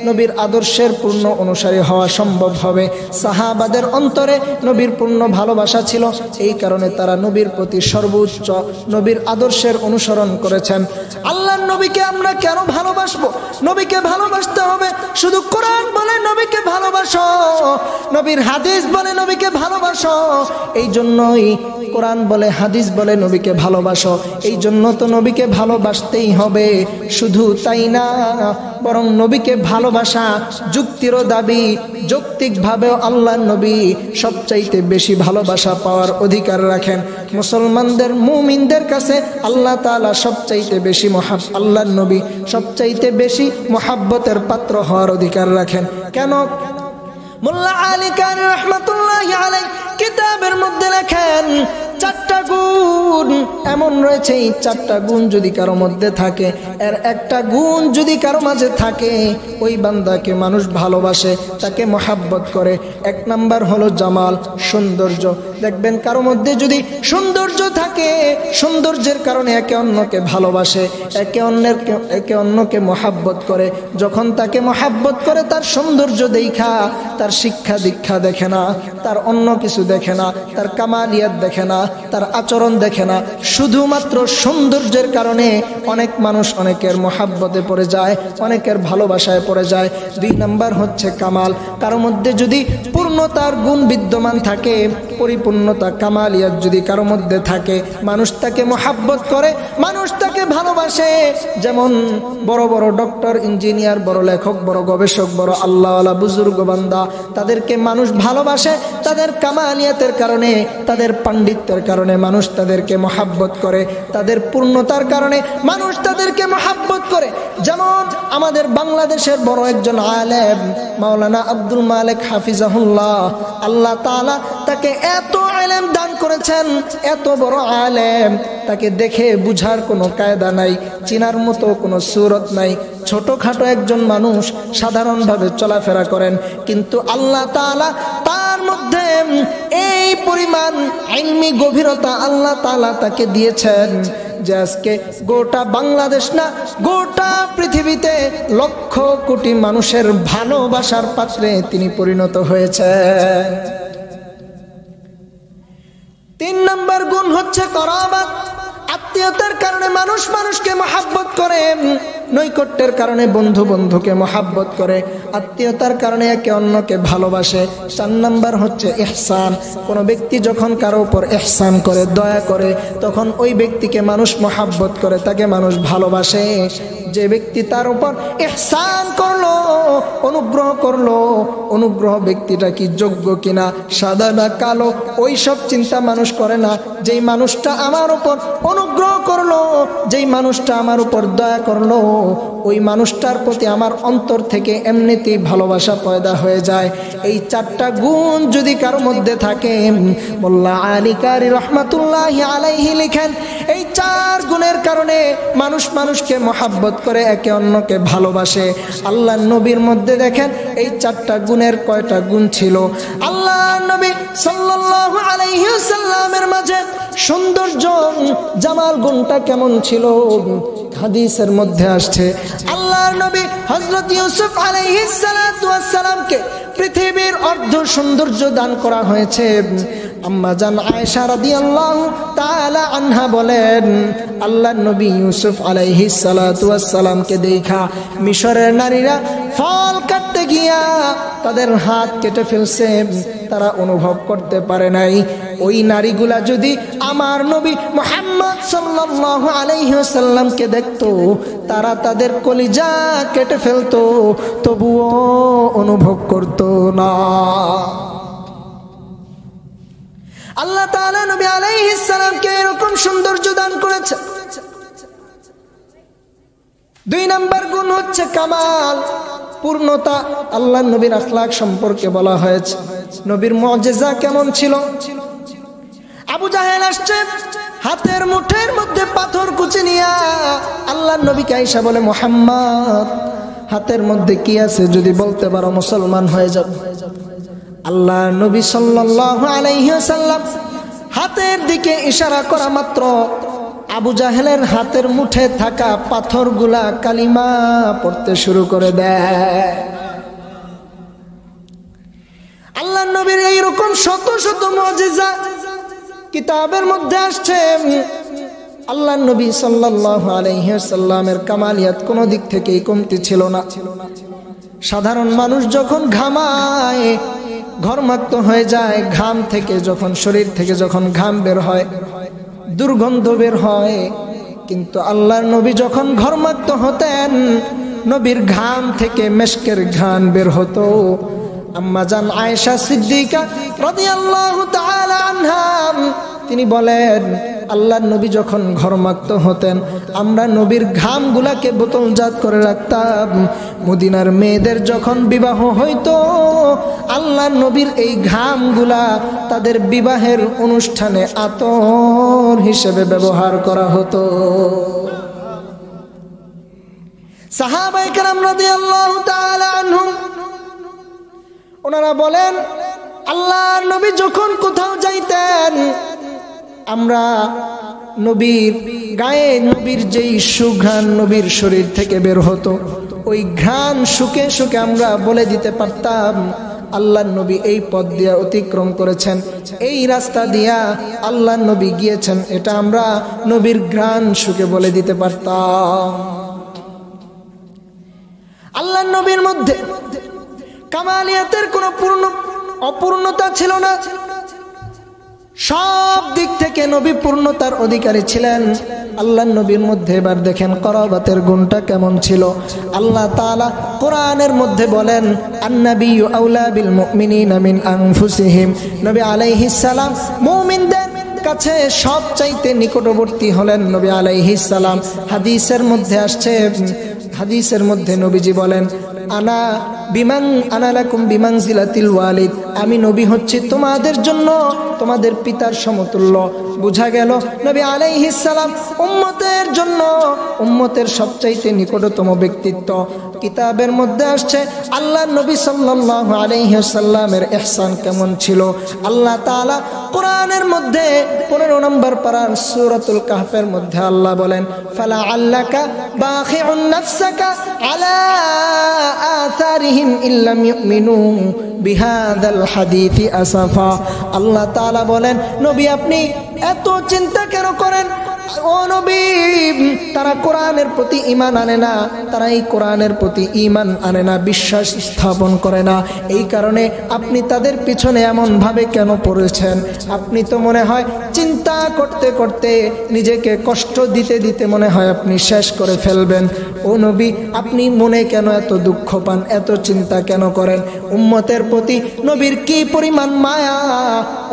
নবীর আদর্শের পূর্ণ অনুসারী হওয়া সম্ভব হবে। সাহাবাদের অন্তরে নবীর পূর্ণ ভালোবাসা ছিল, এই কারণে তারা নবীর প্রতি সর্বোচ্চ নবীর আদর্শের অনুসরণ করেছেন। আল্লাহর নবীকে আমরা কেন ভালোবাসবো? নবীকে ভালোবাসতে হবে, শুধু কোরআন বলে নবীকে ভালোবাসো, নবীর হাদিস বলে নবীকে ভালোবাসো। এই জন্যই কোরআন বলে, হাদিস বলে নবীকে ভালোবাসো। এই জন্য তো নবীকে ভালোবাসতেই হবে। শুধু তাই না, বরং নবীকে ভালোবাসা যুক্তিরও দাবি। যৌক্তিকভাবেও আল্লাহর নবী সবচাইতে বেশি ভালোবাসা পাওয়ার অধিকার রাখেন। মুসলমানদের, মুমিনদের কাছে আল্লাহ তাআলা সবচাইতে বেশি আল্লাহর নবী সবচাইতে বেশি মহাব্বতের পাত্র হওয়ার অধিকার রাখেন। কেন? মোল্লা আলী কারি রহমাতুল্লাহি আলাইহি কিতাবের মধ্যে লেখেন, 4টা গুণ এমন রয়েছে, এই 4টা গুণ যদি কারো মধ্যে থাকে, এর একটা গুণ যদি কারো মাঝে থাকে, ওই বান্দাকে মানুষ ভালোবাসে, তাকে মহাব্বত করে। 1 নাম্বার হলো জামাল, সৌন্দর্য। দেখবেন কারো মধ্যে যদি সৌন্দর্য থাকে, সৌন্দর্যের কারণে একে অন্যকে ভালোবাসে, একে অন্যকে মহাব্বত করে। যখন তাকে মহাব্বত করে, তার সৌন্দর্য দেখা, তার শিক্ষা দীক্ষা দেখে না, তার অন্য কিছু দেখে না, তার কামালিয়াত দেখে না, তার আচরণ দেখে না, শুধুমাত্র সৌন্দর্যের কারণে অনেক মানুষ অনেকের মহাব্বতে পড়ে যায়, অনেকের ভালোবাসায় পড়ে যায়। 2 নাম্বার হচ্ছে কামাল। কারো মধ্যে যদি পূর্ণতার গুণ বিদ্যমান থাকে, পরিপূর্ণতা, কামালিয়াত যদি কারো মধ্যে থাকে, মানুষ তাকে মহাব্বত করে, মানুষ তাকে ভালোবাসে। যেমন বড় বড় ডক্টর, ইঞ্জিনিয়ার, বড় লেখক, বড় গবেষক, বড় আল্লাহওয়ালা বুজুর্গ বান্দা, তাদেরকে মানুষ ভালোবাসে তাদের কামালিয়াতের কারণে, তাদের পাণ্ডিত্যের কারণে মানুষ তাদেরকে মহাব্বত করে, তাদের পূর্ণতার কারণে মানুষ তাদেরকে মহাব্বত করে। যেমন আমাদের বাংলাদেশের বড় একজন আলেম মাওলানা আব্দুল মালিক হাফিজাহুল্লাহ, আল্লাহ তাআলা তাকে এত ইলম দান করেছেন, এত বড় আলেম, তাকে দেখে বুঝার কোনো কায়দা নাই, চিনার মতো কোনো সুরত নাই। ছোটখাটো একজন মানুষ, সাধারণভাবে চলাফেরা করেন, কিন্তু আল্লাহ তাআলা তার মধ্যে এই পরিমাণ ইলমি গভীরতা আল্লাহ তাআলা তাকে দিয়েছেন যে আজকে গোটা বাংলাদেশ না, গোটা পৃথিবীতে লক্ষ কোটি মানুষের ভালোবাসার পাত্রে তিনি পরিণত হয়েছেন। 3 নাম্বার গুণ হচ্ছে করাবাত। আত্মীয়তার কারণে মানুষ মানুষকে মহাব্বত করে, নৈকট্যের কারণে বন্ধু বন্ধুকে মহাব্বত করে, আত্মীয়তার কারণে একে অন্যকে ভালোবাসে। 4 নাম্বার হচ্ছে ইহসান। কোনো ব্যক্তি যখন কারো উপর ইহসান করে, দয়া করে, তখন ওই ব্যক্তিকে মানুষ মহাব্বত করে, তাকে মানুষ ভালোবাসে। যে ব্যক্তি তার উপর ইহসান করলো, অনুগ্রহ করলো, অনুগ্রহ ব্যক্তিটা কি যোগ্য কিনা, সাদা না কালো, ওই সব চিন্তা মানুষ করে না। যেই মানুষটা আমার উপর অনুগ্রহ করলো, যেই মানুষটা আমার উপর দয়া করলো, ওই মানুষটার প্রতি আমার অন্তর থেকে এমনিতেই ভালোবাসা পয়দা হয়ে যায়। এই 4টা গুণ যদি কারো মধ্যে থাকে, মোল্লা আলী কারি রহমাতুল্লাহি আলাইহি লিখেন, এই 4 গুণের কারণে মানুষ মানুষকে মহাব্বত করে, একে অন্যকে ভালোবাসে। আল্লাহ নবীর মধ্যে দেখেন এই 4টা গুণের কয়টা গুণ ছিল। আল্লাহ নবী সাল্লাল্লাহু আলাইহি ওয়াসাল্লামের মাঝে সৌন্দর্য, জামাল গুণটা কেমন ছিল, হাদিসের মধ্যে আসছে আল্লাহর নবী হযরত ইউসুফ আলাইহিস সালাতু ওয়াস সালামকে পৃথিবীর অর্ধ সৌন্দর্য দান করা হয়েছে। আম্মা জান আয়েশা রাদিয়াল্লাহু তাআলা আনহা বলেন, আল্লাহর নবী ইউসুফ আলাইহিস সালাতু ওয়াস সালামকে দেখা মিশরের নারীরা ফল কাটতে গিয়া তাদের হাত কেটে ফেলছে, তারা অনুভব করতে পারে নাই। ওই নারীগুলা যদি আমার নবী মুহাম্মদ সাল্লাল্লাহু আলাইহি ওয়াসাল্লামকে দেখতো, তারা তাদের কলিজা কেটে ফেলতো, তবুও অনুভব করতো না। আল্লাহ তাআলা নবী আলাইহিস সালামকে এরকম সৌন্দর্য দান করেছে। 2 নাম্বার গুণ হচ্ছে কামাল, পূর্ণতা। আল্লাহর নবীর আখলাক সম্পর্কে বলা হয়েছে, নবীর মুজিজা কেমন ছিল। আবু জাহেল আসছে, হাতের মুঠের মধ্যে পাথর কুচি নিয়া আল্লাহর নবীকে আয়েশা বলে, মুহাম্মদ হাতের মধ্যে কি আছে যদি বলতে পারো মুসলমান হয়ে যাবে। আল্লাহ নবী সাল্লাল্লাহু আলাইহি ওয়াসাল্লাম হাতের দিকে ইশারা করা মাত্র আবু জাহেলের হাতের মুঠে থাকা পাথরগুলা কালিমা পড়তে শুরু করে দেয়। আল্লাহ নবীর এইরকম শত শত মুজিজা কিতাবের মধ্যে আসছে। আল্লাহ নবী সাল্লাল্লাহু আলাইহি ওয়াসাল্লামের কামালিয়াত কোনো দিক থেকেই কমতি ছিল না। সাধারণ মানুষ যখন ঘামায়, ঘর্মাক্ত হয়ে যায়, ঘাম থেকে যখন শরীর থেকে যখন ঘাম বের হয়, দুর্গন্ধ বের হয়। কিন্তু আল্লাহর নবী যখন ঘর্মাক্ত হতেন, নবীর ঘাম থেকে মেশকের ঘ্রাণ বের হতো। আম্মা জান আয়েশা সিদ্দিকা রাদিয়াল্লাহু তাআলা আনহা তিনি বলেন, আল্লাহর নবী যখন ঘর্মাক্ত হতেন, আমরা নবীর ঘামগুলাকে বোতলজাত করে রাখতাম। মদিনার মেয়েদের যখন বিবাহ হইতো, আল্লাহর নবীর এই ঘামগুলা তাদের বিবাহের অনুষ্ঠানে আতর হিসেবে ব্যবহার করা হতো। সাহাবায়ে কেরাম রাদিয়াল্লাহু তাআলা আনহুম ওনারা বলেন, আল্লাহর নবী যখন কোথাও যাইতেন, আমরা নবীর গায়ে নবীর যেই সুঘ্রাণ নবীর শরীর থেকে বের হতো, ওই ঘ্রাণ শুকে শুকে আমরা বলে দিতে পারতাম আল্লাহর নবী এই পথ দিয়া অতিক্রম করেছেন, এই রাস্তা দিয়া আল্লাহর নবী গিয়েছেন। এটা আমরা নবীর ঘ্রাণ শুকে বলে দিতে পারতাম। আল্লাহর নবীর মধ্যে কামালিয়াতের কোনো অপূর্ণতা ছিল না। সব দিক থেকে নবী পূর্ণতার অধিকারী ছিলেন। আল্লাহর নবীর মধ্যে এবার দেখেন করাবাতের গুণটা কেমন ছিল। আল্লাহ তাআলা কোরআনের মধ্যে বলেন, আন-নাবিয়্যু আওলা বিল মুমিনিনা মিন আনফুসিহিম। নবী আলাইহিস সালাম মুমিনদের কাছে সবচাইতে নিকটবর্তী হলেন নবী আলাইহিস সালাম। হাদিসের মধ্যে আসছে, হাদিসের মধ্যে নবীজি বলেন, আনা লাকুম বিমানজিলাতিল ওয়ালিদ। আমি নবী হচ্ছি তোমাদের জন্য তোমাদের পিতার সমতুল্য। বুঝা গেল নবী আলাইহিস সালাম উম্মতের জন্য উম্মতের সবচাইতে নিকটতম ব্যক্তিত্ব। কিতাবের মধ্যে আসছে আল্লাহর নবী সাল্লাল্লাহু আলাইহি ওয়াসাল্লামের ইহসান কেমন ছিল। আল্লাহ তাআলা কোরআনের মধ্যে 15 নম্বর পারার সূরাতুল কাহফের মধ্যে আল্লাহ বলেন, ফালা আল্লাকা বাখিউন নাফসাকা আলা আথারিহিম ইল্লাম ইউমিনু বিহাদাল হাদিথি আসাফা। আল্লাহ তাআলা বলেন, নবী আপনি এত চিন্তা কেন করেন? ও নবী, তারা কোরআনের প্রতি ঈমান আনে না, তারা এই কোরআনের প্রতি ঈমান আনে না, বিশ্বাস স্থাপন করে না। এই কারণে আপনি তাদের পিছনে এমন ভাবে কেন পড়েছেন? আপনি তো মনে হয় চিন্তা করতে করতে নিজেকে কষ্ট দিতে দিতে মনে হয় আপনি শেষ করে ফেলবেন। ও নবী, আপনি মনে কেন এত দুঃখ পান, এত চিন্তা কেন করেন? উম্মতের প্রতি নবীর কি পরিমাণ মায়া,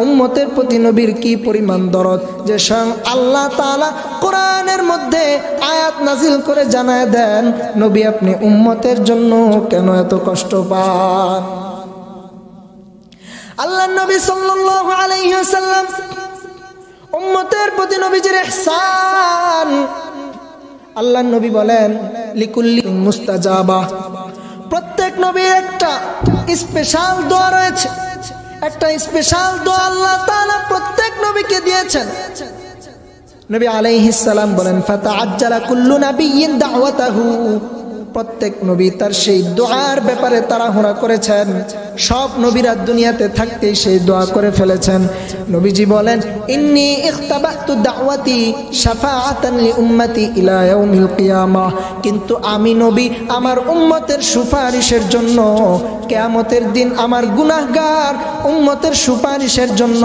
উম্মতের প্রতি নবীর কি পরিমাণ দরদ, যে স্বয়ং আল্লাহ তাআলা কোরআনের মধ্যে আয়াত নাজিল করে জানায় দেন, নবী আপনি উম্মতের জন্য কেন এত কষ্ট পান? আল্লাহর নবী সাল্লাল্লাহু আলাইহি ওয়াসাল্লাম উম্মতের প্রতি নবীজির ইহসান। আল্লাহর নবী বলেন, লিকুল্লি মুস্তাজাবা। প্রত্যেক নবীর একটা স্পেশাল দোয়া রয়েছে, একটা স্পেশাল দোয়া আল্লাহ তাআলা প্রত্যেক নবীকে দিয়েছেন। নবী আলাইহিস সালাম বলেন, ফাতাআজ্জালা কুল্লু নাবিয়্যিন দাওয়াতাহু। প্রত্যেক নবী তার সেই দোয়ার ব্যাপারে তাড়াহুড়া করেছেন। সব নবীরা দুনিয়াতে থাকতেই সেই দোয়া করে ফেলেছেন। নবীজি বলেন, ইন্নী ইখতাবাতু দাওয়াতি শাফাআতান লি উম্মতি ইলা ইয়াউমিল কিয়ামাহ। কিন্তু আমি নবী আমার উম্মতের সুপারিশের জন্য, কিয়ামতের দিন আমার গুনাহগার উম্মতের সুপারিশের জন্য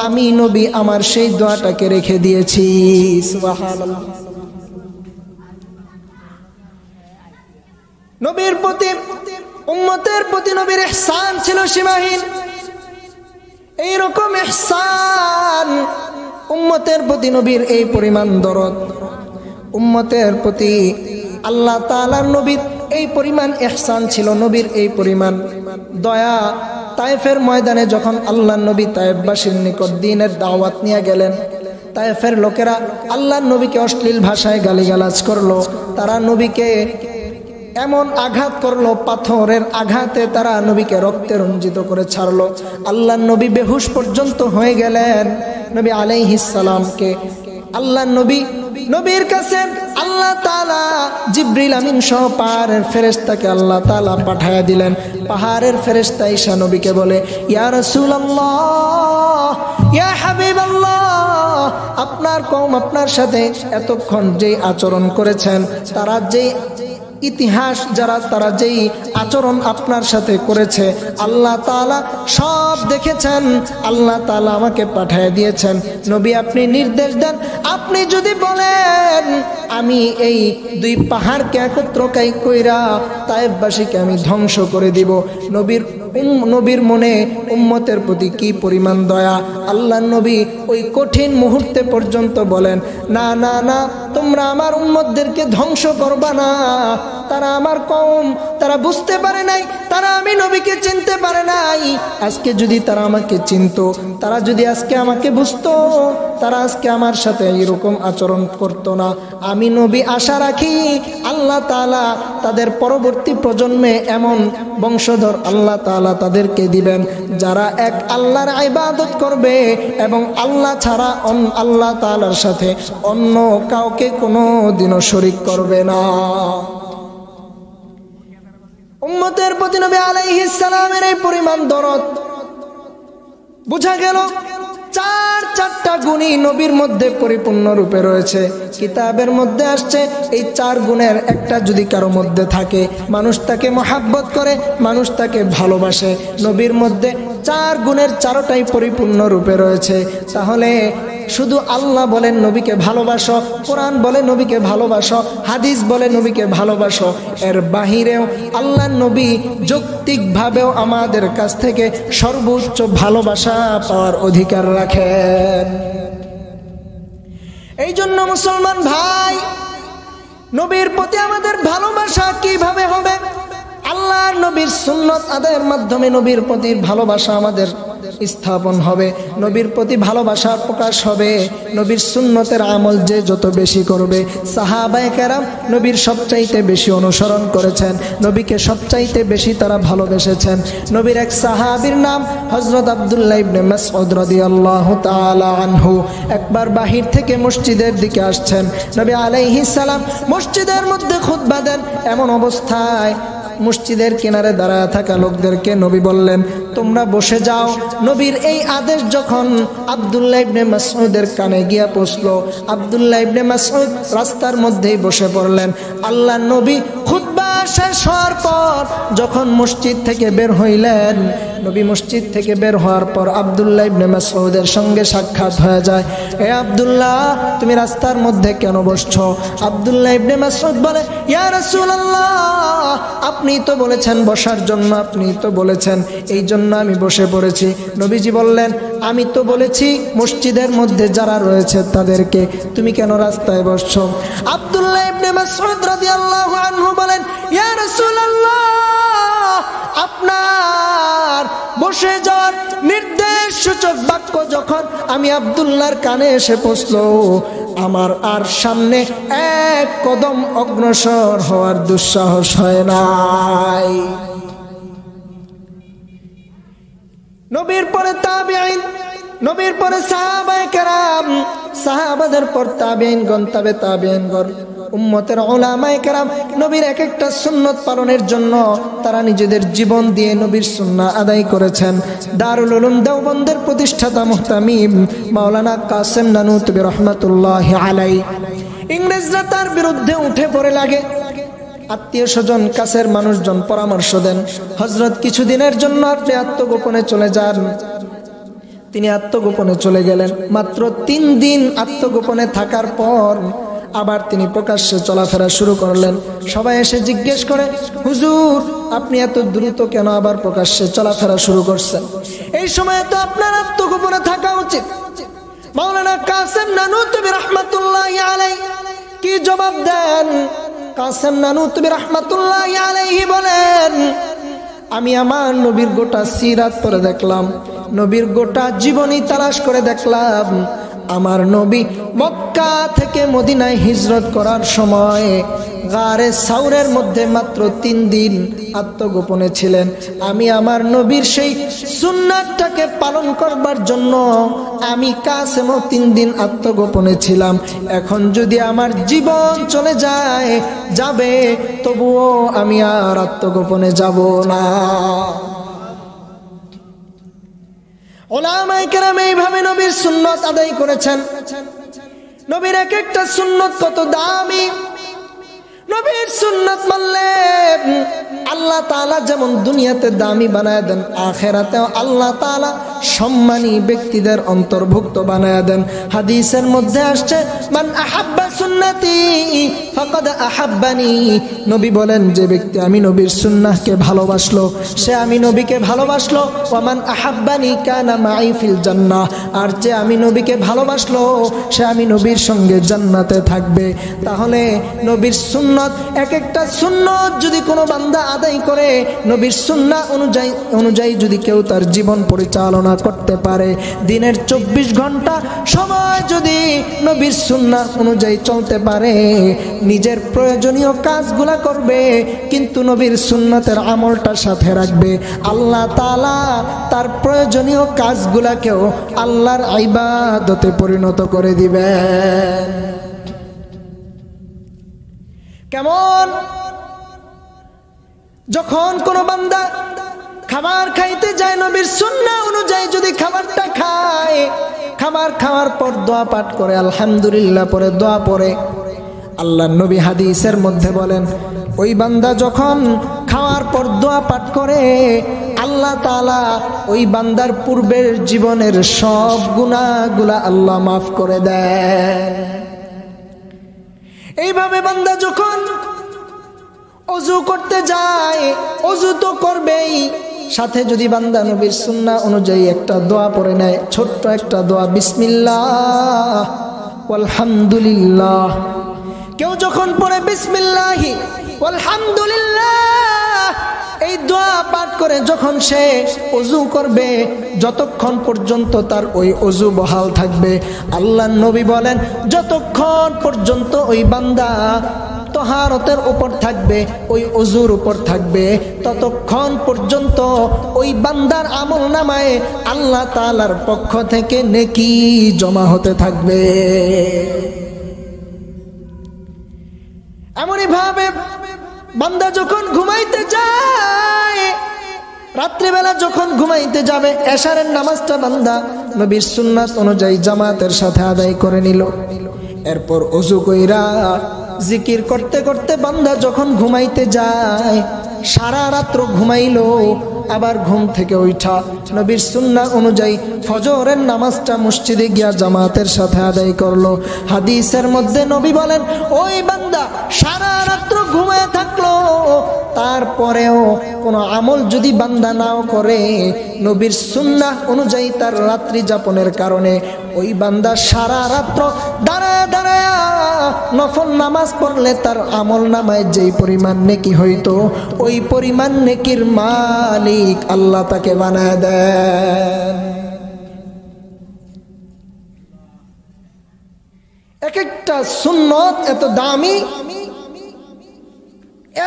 আমি নবী আমার সেই দোয়াটাকে রেখে দিয়েছি। সুবহানাল্লাহ। নবীর প্রতি উম্মতের প্রতি নবীর ইহসান ছিল সীমাহীন। এইরকম ইহসান, উম্মতের প্রতি নবীর এই পরিমাণ দরদ, উম্মতের প্রতি আল্লাহ তাআলার নবীর এই পরিমাণ ইহসান ছিল, নবীর এই পরিমাণ দয়া। তায়েফের ময়দানে যখন আল্লাহর নবী তায়েফবাসীর নিকট দ্বীনের দাওয়াত নিয়ে গেলেন, তায়েফের লোকেরা আল্লাহর নবীকে অশ্লীল ভাষায় গালিগালাজ করলো। তারা নবীকে এমন আঘাত করলো, পাথরের আঘাতে তারা নবীকে রক্তে রঞ্জিত করে ছাড়লো। আল্লাহর নবী বেহুশ পর্যন্ত হয়ে গেলেন। নবী আলাইহিস সালামকে আল্লাহর নবীর কাছে আল্লাহ তাআলা জিবরিল আমিন সহ পাহাড়ের ফেরেশতাকে আল্লাহ তাআলা পাঠায়া দিলেন। পাহাড়ের ফেরেশতা ঈসা নবীকে বলে, ইয়া রাসূলুল্লাহ, ইয়া হাবিবাল্লাহ, আপনার কওম আপনার সাথে এতক্ষণ যেই আচরণ করেছেন, তারা যেই ইতিহাস যারা তারা যেই আচরণ আপনার সাথে করেছে আল্লাহ তাআলা সব দেখেছেন। আল্লাহ তাআলা আমাকে পাঠিয়ে দিয়েছেন। নবী আপনি নির্দেশ দেন, আপনি যদি বলেন আমি এই দুই পাহাড়কে একত্রকাই কইরা তায়েফবাসীকে আমি ধ্বংস করে দিব, নবীর মনে উম্মতের প্রতি কি পরিমাণ দয়া। আল্লাহ নবী ওই কঠিন মুহূর্তে পর্যন্ত বলেন না না না, তোমরা আমার উম্মতদেরকে ধ্বংস করবা না। তারা আমার কওম, তারা বুঝতে পারে নাই, তারা আমি নবীকে চিনতে পারে নাই। আজকে যদি তারা আমাকে চিনতো, তারা যদি আজকে আমাকে বুঝতো, তারা আজকে আমার সাথে এরকম আচরণ করতো না। আমি নবী আশা রাখি আল্লাহ তাআলা তাদের পরবর্তী প্রজন্মে এমন বংশধর আল্লাহ তাআলা তাদেরকে দিবেন যারা এক আল্লাহর ইবাদত করবে এবং আল্লাহ ছাড়া আল্লাহ তাআলার সাথে অন্য কাউকে কোনোদিনও শরীক করবে না। উম্মতের প্রতি নবী আলাইহিস সালামের এই পরিমাণ দরদ বোঝা গেল। চারটা গুণই নবীর মধ্যে পরিপূর্ণ রূপে রয়েছে। কিতাবের মধ্যে আসছে এই 4 গুণের একটা যদি কারো মধ্যে থাকে, মানুষ তাকে মহাব্বত করে, মানুষ তাকে ভালোবাসে। নবীর মধ্যে 4 গুণের 4টাই পরিপূর্ণ রূপে রয়েছে। তাহলে শুধু আল্লাহ বলেন নবীকে ভালোবাসো, কোরআন বলে নবীকে ভালোবাসো, হাদিস বলে নবীকে ভালোবাসো, এর বাহিরেও আল্লাহ নবী যৌক্তিকভাবেও আমাদের কাছ থেকে সর্বোচ্চ ভালোবাসা পাওয়ার অধিকার রাখেন। এই জন্য মুসলমান ভাই, নবীর প্রতি আমাদের ভালোবাসা কিভাবে হবে? আল্লাহর নবীর সুন্নত আদায়ের মাধ্যমে নবীর প্রতি ভালোবাসা আমাদের স্থাপন হবে, নবীর প্রতি ভালোবাসার প্রকাশ হবে। নবীর সুন্নতের আমল যে যত বেশি করবে, সাহাবায়ে কেরাম নবীর সবচাইতে বেশি অনুসরণ করেছেন, নবীকে সবচাইতে বেশি তারা ভালোবেসেছেন। নবীর এক সাহাবীর নাম হযরত আব্দুল্লাহ ইবনে মাসউদ রাদিয়াল্লাহু তাআলা আনহু একবার বাহির থেকে মসজিদের দিকে আসছেন। নবী আলাইহিস সালাম মসজিদের মধ্যে খুতবা দেন। এমন অবস্থায় মসজিদের কিনারে দাঁড়ায় থাকা লোকদেরকে নবী বললেন, তোমরা বসে যাও। নবীর এই আদেশ যখন আব্দুল্লাহ ইবনে মাসউদের কানে গিয়া পৌঁছলো, আব্দুল্লাহ ইবনে মাসউদ রাস্তার মধ্যেই বসে পড়লেন। আল্লাহর নবী খুতবা শেষ হওয়ার পর যখন মসজিদ থেকে বের হইলেন, নবী মসজিদ থেকে বের হওয়ার পর আব্দুল্লাহ ইবনে মাসউদের সঙ্গে সাক্ষাৎ হয়ে যায়। হে আব্দুল্লাহ, তুমি রাস্তার মধ্যে কেন বসছো? আব্দুল্লাহ ইবনে মাসউদ বলে, ইয়া রাসূলুল্লাহ, আপনি তো বলেছেন বসার জন্য, আপনি তো বলেছেন, এই জন্য আমি বসে পড়েছি। নবীজি বললেন, আমি তো বলেছি মসজিদের মধ্যে যারা রয়েছে তাদেরকে, তুমি কেন রাস্তায় বসছো? আব্দুল্লাহ ইবনে মাসউদ রাদিয়াল্লাহু আনহু বলেন, ইয়া রাসূলুল্লাহ, আপনার বসে যাওয়ার নির্দেশ সূচক বাক্য যখন আমি আব্দুল্লাহর কানে এসে পৌঁছলো, আমার আর সামনে এক কদম অগ্রসর হওয়ার দুঃসাহস হয় নাই। নবীর পরে তাবিঈন, নবীর পরে সাহাবায়ে কেরাম, সাহাবাদের পর তাবিঈনগণ, তবে তাবিঈনগণ, উম্মতের উলামায়ে কেরাম নবীর এক একটা সুন্নত পালনের জন্য তারা নিজেদের জীবন দিয়ে নবীর সুন্নাহ আদায় করেছেন। দারুল উলুম দেওবন্দের প্রতিষ্ঠাতা মুহতামিম মাওলানা কাসেম নানুতুবি রাহমাতুল্লাহি আলাইহি, ইংরেজরা তার বিরুদ্ধে উঠে পড়ে লাগে। আত্মীয় স্বজন, কাছের মানুষজন পরামর্শ দেন, হযরত কিছুদিনের জন্য আপনি আত্মগোপনে চলে যান। তিনি আত্মগোপনে চলে গেলেন। মাত্র 3 দিন আত্মগোপনে থাকার পর আবার তিনি প্রকাশ্যে চলাফেরা শুরু করলেন। সবাই এসে জিজ্ঞেস করে, হুজুর, আপনি এত দ্রুত কেন আবার প্রকাশ্যে চলাফেরা শুরু করছেন? এই সময় তো আপনার আত্মগোপনে থাকা উচিত। মাওলানা কাসেম নানুতুবি রাহমাতুল্লাহি আলাইহি কি জবাব দেন? কাসেম নানুতুবি রাহমাতুল্লাহি আলাইহি বলেন, আমি আমার নবীর গোটা সিরাত পড়ে দেখলাম, নবীর গোটা জীবনী তালাশ করে দেখলাম, আমার নবী মক্কা থেকে মদিনায় হিজরত করার সময় গারে সাউরের মধ্যে মাত্র 3 দিন আত্মগোপনে ছিলেন। আমি আমার নবীর সেই সুন্নাতটাকে পালন করবার জন্য আমি কাসেমও 3 দিন আত্মগোপনে ছিলাম। এখন যদি আমার জীবন চলে যায়, যাবে, তবুও আমি আর আত্মগোপনে যাব না। উলামায়ে কেরাম এইভাবে নবীর সুন্নাত আদায় করেছেন। নবীর এক একটা সুন্নাত কত দামি, নবীর সুন্নাত সুন্নাত মানলে আল্লাহ তাআলা যেমন দুনিয়াতে দামি বানায় দেন, আখিরাতেও আল্লাহ তাআলা সম্মানী ব্যক্তিদের অন্তর্ভুক্ত বানায় দেন। হাদিসের মধ্যে আসছে, মান আহাব্বা সুন্নতি ফাকাদ আহাব্বানি। নবী বলেন, যে ব্যক্তি আমি নবীর সুন্নাহকে ভালোবাসলো সে আমি নবীকে ভালোবাসলো। ওয়া মান আহাব্বানি কানা মাই ফিল জান্নাহ। আর যে আমি নবীকে ভালোবাসলো সে আমি নবীর সঙ্গে জান্নাতে থাকবে। তাহলে নবীর সুন্নাত, এক একটা সুন্নাত যদি কোনো বান্দা আদায় করে, নবীর সুন্নাহ অনুযায়ী যদি কেউ তার জীবন পরিচালনা করতে পারে, দিনের 24 ঘন্টা সময় যদি নবীর সুন্নাহ অনুযায়ী চলতে পারে, নিজের প্রয়োজনীয় কাজগুলা করবে কিন্তু নবীর সুন্নাতের আমলটা সাথে রাখবে, আল্লাহ তাআলা তার প্রয়োজনীয় কাজগুলাকেও আল্লাহর ইবাদতে পরিণত করে দিবেন। কেমন? যখন কোনো বান্দা খাবার খাইতে যায়, নবীর সুন্নাহ অনুযায়ী যদি খাবারটা খায়, খাবার খাওয়ার পর দোয়া পাঠ করে, আলহামদুলিল্লাহ পরে দোয়া পড়ে, আল্লাহর নবী হাদিসের মধ্যে বলেন, ওই বান্দা যখন খাওয়ার পর দোয়া পাঠ করে, আল্লাহ তাআলা ওই বান্দার পূর্বের জীবনের সব গুনাহগুলা আল্লাহ মাফ করে দেন। এইভাবে বান্দা যখন ওযু করতে যায়, ওযু তো করবেই, সাথে যদি বান্দা নবীর সুন্নাহ অনুযায়ী একটা দোয়া পড়ে নেয়, ছোট্ট একটা দোয়া, বিসমিল্লাহ আলহামদুলিল্লাহ। কেউ যখন পড়ে বিসমিল্লাহি আলহামদুলিল্লাহ এই দোয়া পাঠ করে যখন সে ওযু করবে, যতক্ষণ পর্যন্ত তার ওই ওযু বহাল থাকবে, আল্লাহর নবী বলেন, যতক্ষণ পর্যন্ত ওই বান্দা তাহারতের উপর থাকবে, ওই ওযুর উপর থাকবে, ততক্ষণ পর্যন্ত ওই বান্দার আমলনামায় আল্লাহ তাআলার পক্ষ থেকে নেকি জমা হতে থাকবে। এমনই ভাবে বান্দা যখন ঘুমাইতে যায়, রাত্রিবেলা যখন ঘুমাইতে যাবে, এশারের নামাজটা বান্দা নবীর সুন্নাত অনুযায়ী জামাতের সাথে আদায় করে নিল, এরপর ওযু কইরা জিকির করতে করতে বান্দা যখন ঘুমাইতে যায়, সারা রাত্র ঘুমাইলো, আবার ঘুম থেকে উঠা নবীর সুন্নাহ অনুযায়ী ফজরের নামাজটা মসজিদে গিয়া জামাতের সাথে আদায় করলো। হাদিসের মধ্যে নবী বলেন, ওই বান্দা সারা রাত্র ঘুমায় থাকলো, তারপরেও কোনো আমল যদি বান্দা নাও করে, নবীর সুন্নাহ অনুযায়ী তার রাত্রি যাপনের কারণে ওই বান্দা সারা রাত্র দাঁড়ায় দাঁড়ায় নফল নামাজ পড়লে তার আমল নামায় যেই পরিমাণ নেকি হইতো, ওই পরিমাণ নেকির মালিক আল্লাহ তাকে বানায় দেন। এক একটা সুন্নত এত দামি,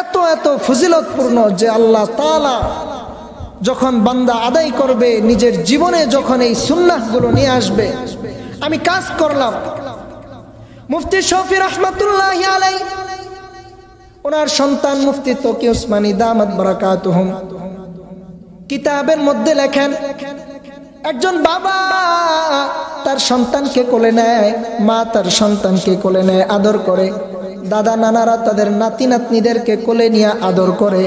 এত এত ফজিলতপূর্ণ যে আল্লাহ তাআলা যখন বান্দা আদায় করবে, নিজের জীবনে যখন এই সুন্নাহগুলো নিয়ে আসবে। আমি কাজ করলাম, মুফতি শফি রহমাতুল্লাহি আলাইহি ওনার সন্তান মুফতি তকি উসমানী দামাত বারাকাতুহুম কিতাবের মধ্যে লেখেন, একজন বাবা তার সন্তানকে কোলে নেয়, মা তার সন্তানকে কোলে নেয়, আদর করে, দাদা নানারা তাদের নাতি নাতনিদেরকে কোলে নিয়ে আদর করে।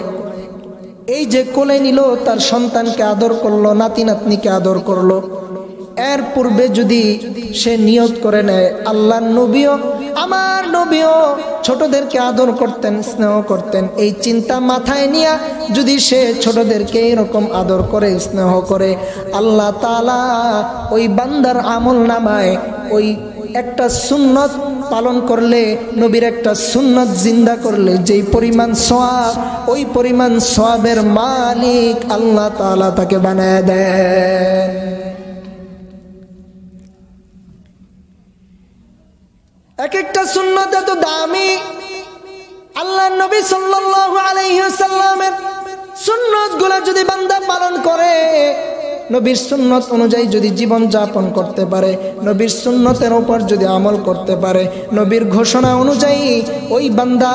এই যে কোলে নিল, তার সন্তানকে আদর করলো, নাতি নাতনিকে আদর করলো, এর পূর্বে যদি সে নিয়ত করে নেয়, আল্লাহর নবীও, আমার নবীও ছোটদেরকে আদর করতেন, স্নেহ করতেন, এই চিন্তা মাথায় নিয়ে যদি সে ছোটদেরকে এরকম আদর করে, স্নেহ করে, আল্লাহ তাআলা ওই বান্দার আমল নামায় ওই একটা সুন্নত পালন করলে, নবীর একটা সুন্নত জিন্দা করলে যেই পরিমাণ সওয়াব, ওই পরিমাণ সওয়াবের মালিক আল্লাহ তাআলা তাকে বানায় দেন। এক একটা সুন্নত এত দামি, আল্লাহর নবী সাল্লাল্লাহু আলাইহি ওয়াসাল্লামের সুন্নতগুলো যদি বান্দা পালন করে, নবীর সুন্নত অনুযায়ী যদি জীবন যাপন করতে পারে, নবীর সুন্নতের উপর যদি আমল করতে পারে, নবীর ঘোষণা অনুযায়ী ওই বান্দা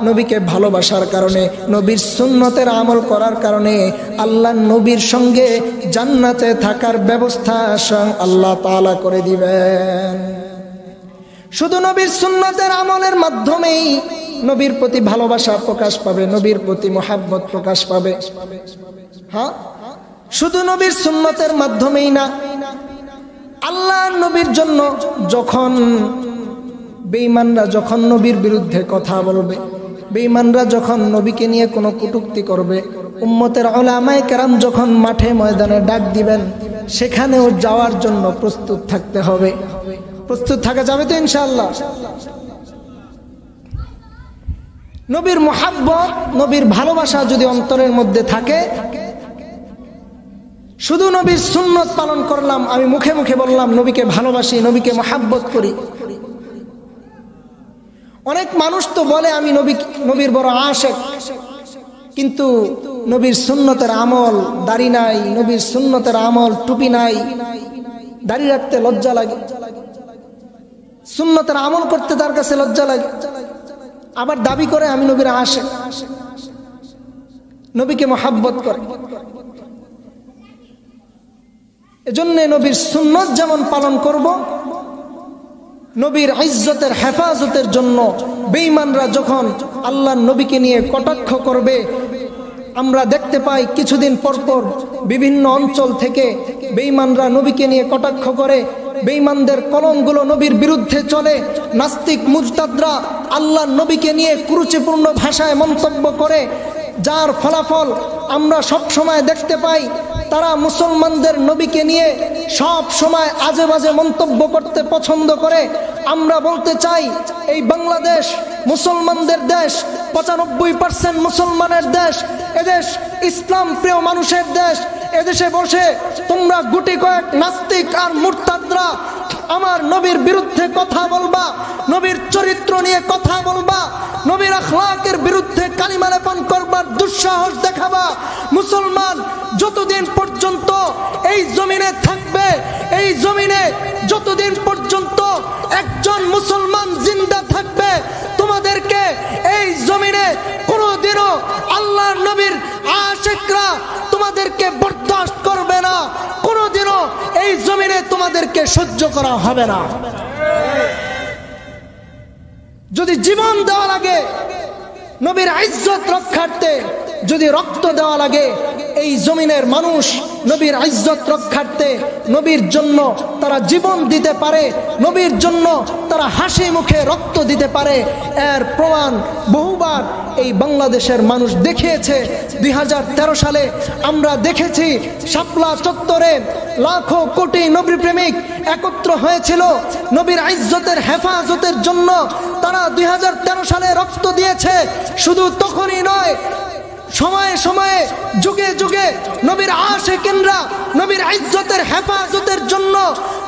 নবীকে ভালোবাসার কারণে, নবীর সুন্নতের আমল করার কারণে আল্লাহর নবীর সঙ্গে জান্নাতে থাকার ব্যবস্থা স্বয়ং আল্লাহ তাআলা করে দিবেন। শুধু নবীর সুন্নতের আমলের মাধ্যমেই নবীর প্রতি ভালোবাসা প্রকাশ পাবে, নবীর প্রতি মোহাব্বত প্রকাশ পাবে। হ্যাঁ, শুধু নবীর সুন্নতের মাধ্যমেই না, আল্লাহর নবীর জন্য যখন বেঈমানরা যখন নবীর বিরুদ্ধে কথা বলবে, বেঈমানরা যখন নবীকে নিয়ে কোনো কটূক্তি করবে, উম্মতের উলামায়ে কেরাম যখন মাঠে ময়দানে ডাক দিবেন, সেখানেও যাওয়ার জন্য প্রস্তুত থাকতে হবে। প্রস্তুত থাকা যাবে তো ইনশাআল্লাহ? নবীর মুহাব্বত, নবীর ভালোবাসা যদি অন্তরের মধ্যে থাকে, শুধু নবীর সুন্নত পালন করলাম, আমি মুখে মুখে বললাম নবীকে ভালোবাসি, নবীকে মুহাব্বত করি। অনেক মানুষ তো বলে আমি নবীর বড় আশিক, কিন্তু নবীর সুন্নতের আমল, দাড়ি নাই, নবীর সুন্নতের আমল, টুপি নাই, দাড়ি রাখতে লজ্জা লাগে, সুন্নতের আমল করতে তার কাছে লজ্জা লাগে, আবার দাবি করে আমি নবীর আশিক, নবীকে মুহাব্বত করে। এজন্য নবীর সুন্নত যেমন পালন করব, নবীর ইজ্জতের হেফাজতের জন্য বেঈমানরা যখন আল্লাহর নবীকে নিয়ে কটাক্ষ করবে, আমরা দেখতে পাই কিছুদিন পর পর বিভিন্ন অঞ্চল থেকে বেঈমানরা নবীকে নিয়ে কটাক্ষ করে, বেঈমানদের কলমগুলো নবীর বিরুদ্ধে চলে, নাস্তিক মুরতাদরা আল্লাহর নবীকে নিয়ে কুরুচিপূর্ণ ভাষায় মন্তব্য করে, যার ফলাফল আমরা সব সময় দেখতে পাই। তারা মুসলমানদের নবীকে নিয়ে সব সময় আজে বাজে মন্তব্য করতে পছন্দ করে। আমরা বলতে চাই, এই বাংলাদেশ মুসলমানদের দেশ, 95% মুসলমানের দেশ, এদেশ ইসলাম প্রিয় মানুষের দেশ। এদেশে বসে তোমরা গুটি কয়েক নাস্তিক আর মুরতাদরা আমার নবীর বিরুদ্ধে কথা বলবা, নবীর চরিত্র নিয়ে কথা বলবা, নবীর আখলাকের বিরুদ্ধে কালিমা লেপন করবার দুঃসাহস দেখাবা। মুসলমান যতদিন পর্যন্ত এই জমিনে থাকবে, এই জমিনে যতদিন পর্যন্ত একজন মুসলমান জিন্দা থাকবে, তোমাদেরকে এই জমিনে কোনোদিনও আল্লাহর নবীর আশিকরা তোমাদেরকে বরদাস্ত করবে না, কোনোদিনও এই জমিনে তোমাদেরকে সহ্য করা হবে না। যদি জীবন দেওয়া লাগে নবীর ইজ্জত রক্ষার্থে, যদি রক্ত দেওয়া লাগে, এই জমিনের মানুষ নবীর ইজ্জত রক্ষার্থে নবীর জন্য তারা জীবন দিতে পারে, নবীর জন্য তারা হাসি মুখে রক্ত দিতে পারে। এর প্রমাণ বহুবার এই বাংলাদেশের মানুষ দেখিয়েছে। 2013 সালে আমরা দেখেছি শাপলা চত্বরে লাখো কোটি নবী প্রেমিক একত্র হয়েছিল নবীর ইজ্জতের হেফাজতের জন্য। তারা 2013 সালে রক্ত দিয়েছে। শুধু তখনই নয়, সময়ে সময়ে যুগে যুগে নবীর আশিকিনরা নবীর ইজ্জতের হেফাজতের জন্য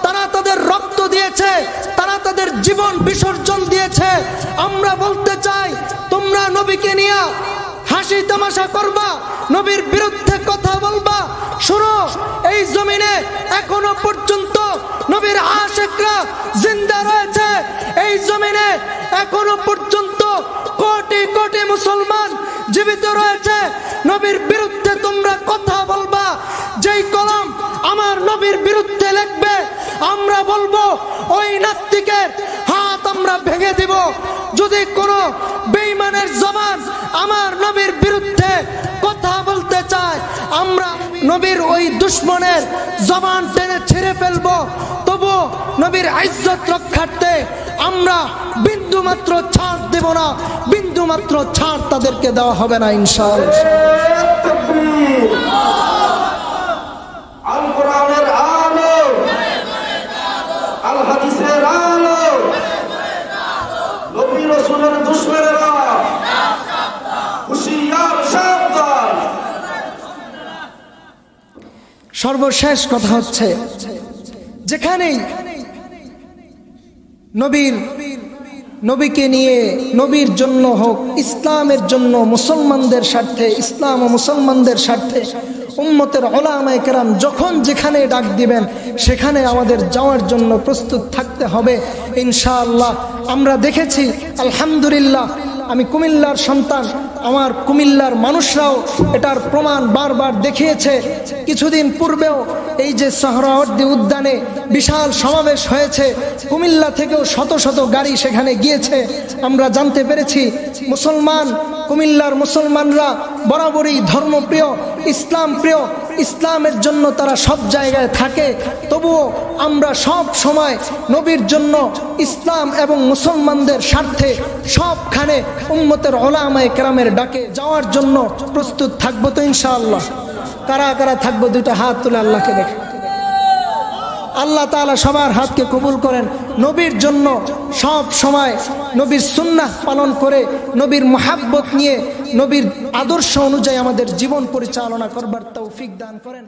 তারা তাদের রক্ত দিয়েছে, তারা তাদের জীবন বিসর্জন দিয়েছে। আমরা বলতে চাই, তোমরা নবীকে নিয়ে হাসি তামাশা করবা, নবীর বিরুদ্ধে কথা বলবা, শুনো এই জমিনে এখনো পর্যন্ত নবীর আশিকরা জিন্দা রয়েছে। এই জমিনে এখনো পর্যন্ত কোটি কোটি মুসলমান জীবিত রয়েছে। নবীর বিরুদ্ধে তোমরা কথা বলবা, যেই কলম আমার নবীর বিরুদ্ধে লিখবে, আমরা বলবো ওই নাস্তিকের হাত আমরা ভেঙে দিব। যদি কোনো বেঈমানের জবান আমার নবীর বিরুদ্ধে কথা বলতে চায়, আমরা নবীর ওই দুশমনের জবান টেনে ছিঁড়ে ফেলবো। তবু নবীর ইজ্জত রক্ষার্থে আমরা বিন্দু মাত্র ছাড় দেব না, বিন্দু মাত্র ছাড় তাদেরকে দেওয়া হবে না ইনশাআল্লাহ। আল কোরআনের আলো, আল হাদিসের আলো, নবী রাসূলের দুশমনেরা হুঁশিয়ার সাবধান। সর্বশেষ কথা হচ্ছে, যেখানেই নবীকে নিয়ে, নবীর জন্য হোক, ইসলামের জন্য, মুসলমানদের স্বার্থে, ইসলাম ও মুসলমানদের স্বার্থে উম্মতের উলামায়ে কেরাম যখন যেখানে ডাক দিবেন, সেখানে আমাদের যাওয়ার জন্য প্রস্তুত থাকতে হবে ইনশাআল্লাহ। আমরা দেখেছি আলহামদুলিল্লাহ আমি কুমিল্লার সন্তান, আমার কুমিল্লার মানুষরাও এটার প্রমাণ বারবার দেখিয়েছে। কিছুদিন পূর্বেও এই যে সোহরাওয়ার্দী উদ্যানে বিশাল সমাবেশ হয়েছে, কুমিল্লা থেকেও শত শত গাড়ি সেখানে গিয়েছে। আমরা জানতে পেরেছি মুসলমান, কুমিল্লার মুসলমানরা বরাবরই ধর্মপ্রিয়, ইসলাম প্রিয়, ইসলামের জন্য তারা সব জায়গায় থাকে। তবুও আমরা সব সময় নবীর জন্য, ইসলাম এবং মুসলমানদের স্বার্থে সবখানে উম্মতের উলামায়ে কেরামের ডাকে যাওয়ার জন্য প্রস্তুত থাকবো তো ইনশাআল্লাহ। কারা কারা থাকবো দুটো হাত তুলে আল্লাহকে দেখে। আল্লাহ তাআলা সবার হাতকে কবুল করেন। নবীর জন্য সব সময় নবীর সুন্নাহ পালন করে, নবীর মুহাব্বত নিয়ে, নবীর আদর্শ অনুযায়ী আমাদের জীবন পরিচালনা করবার তৌফিক দান করেন।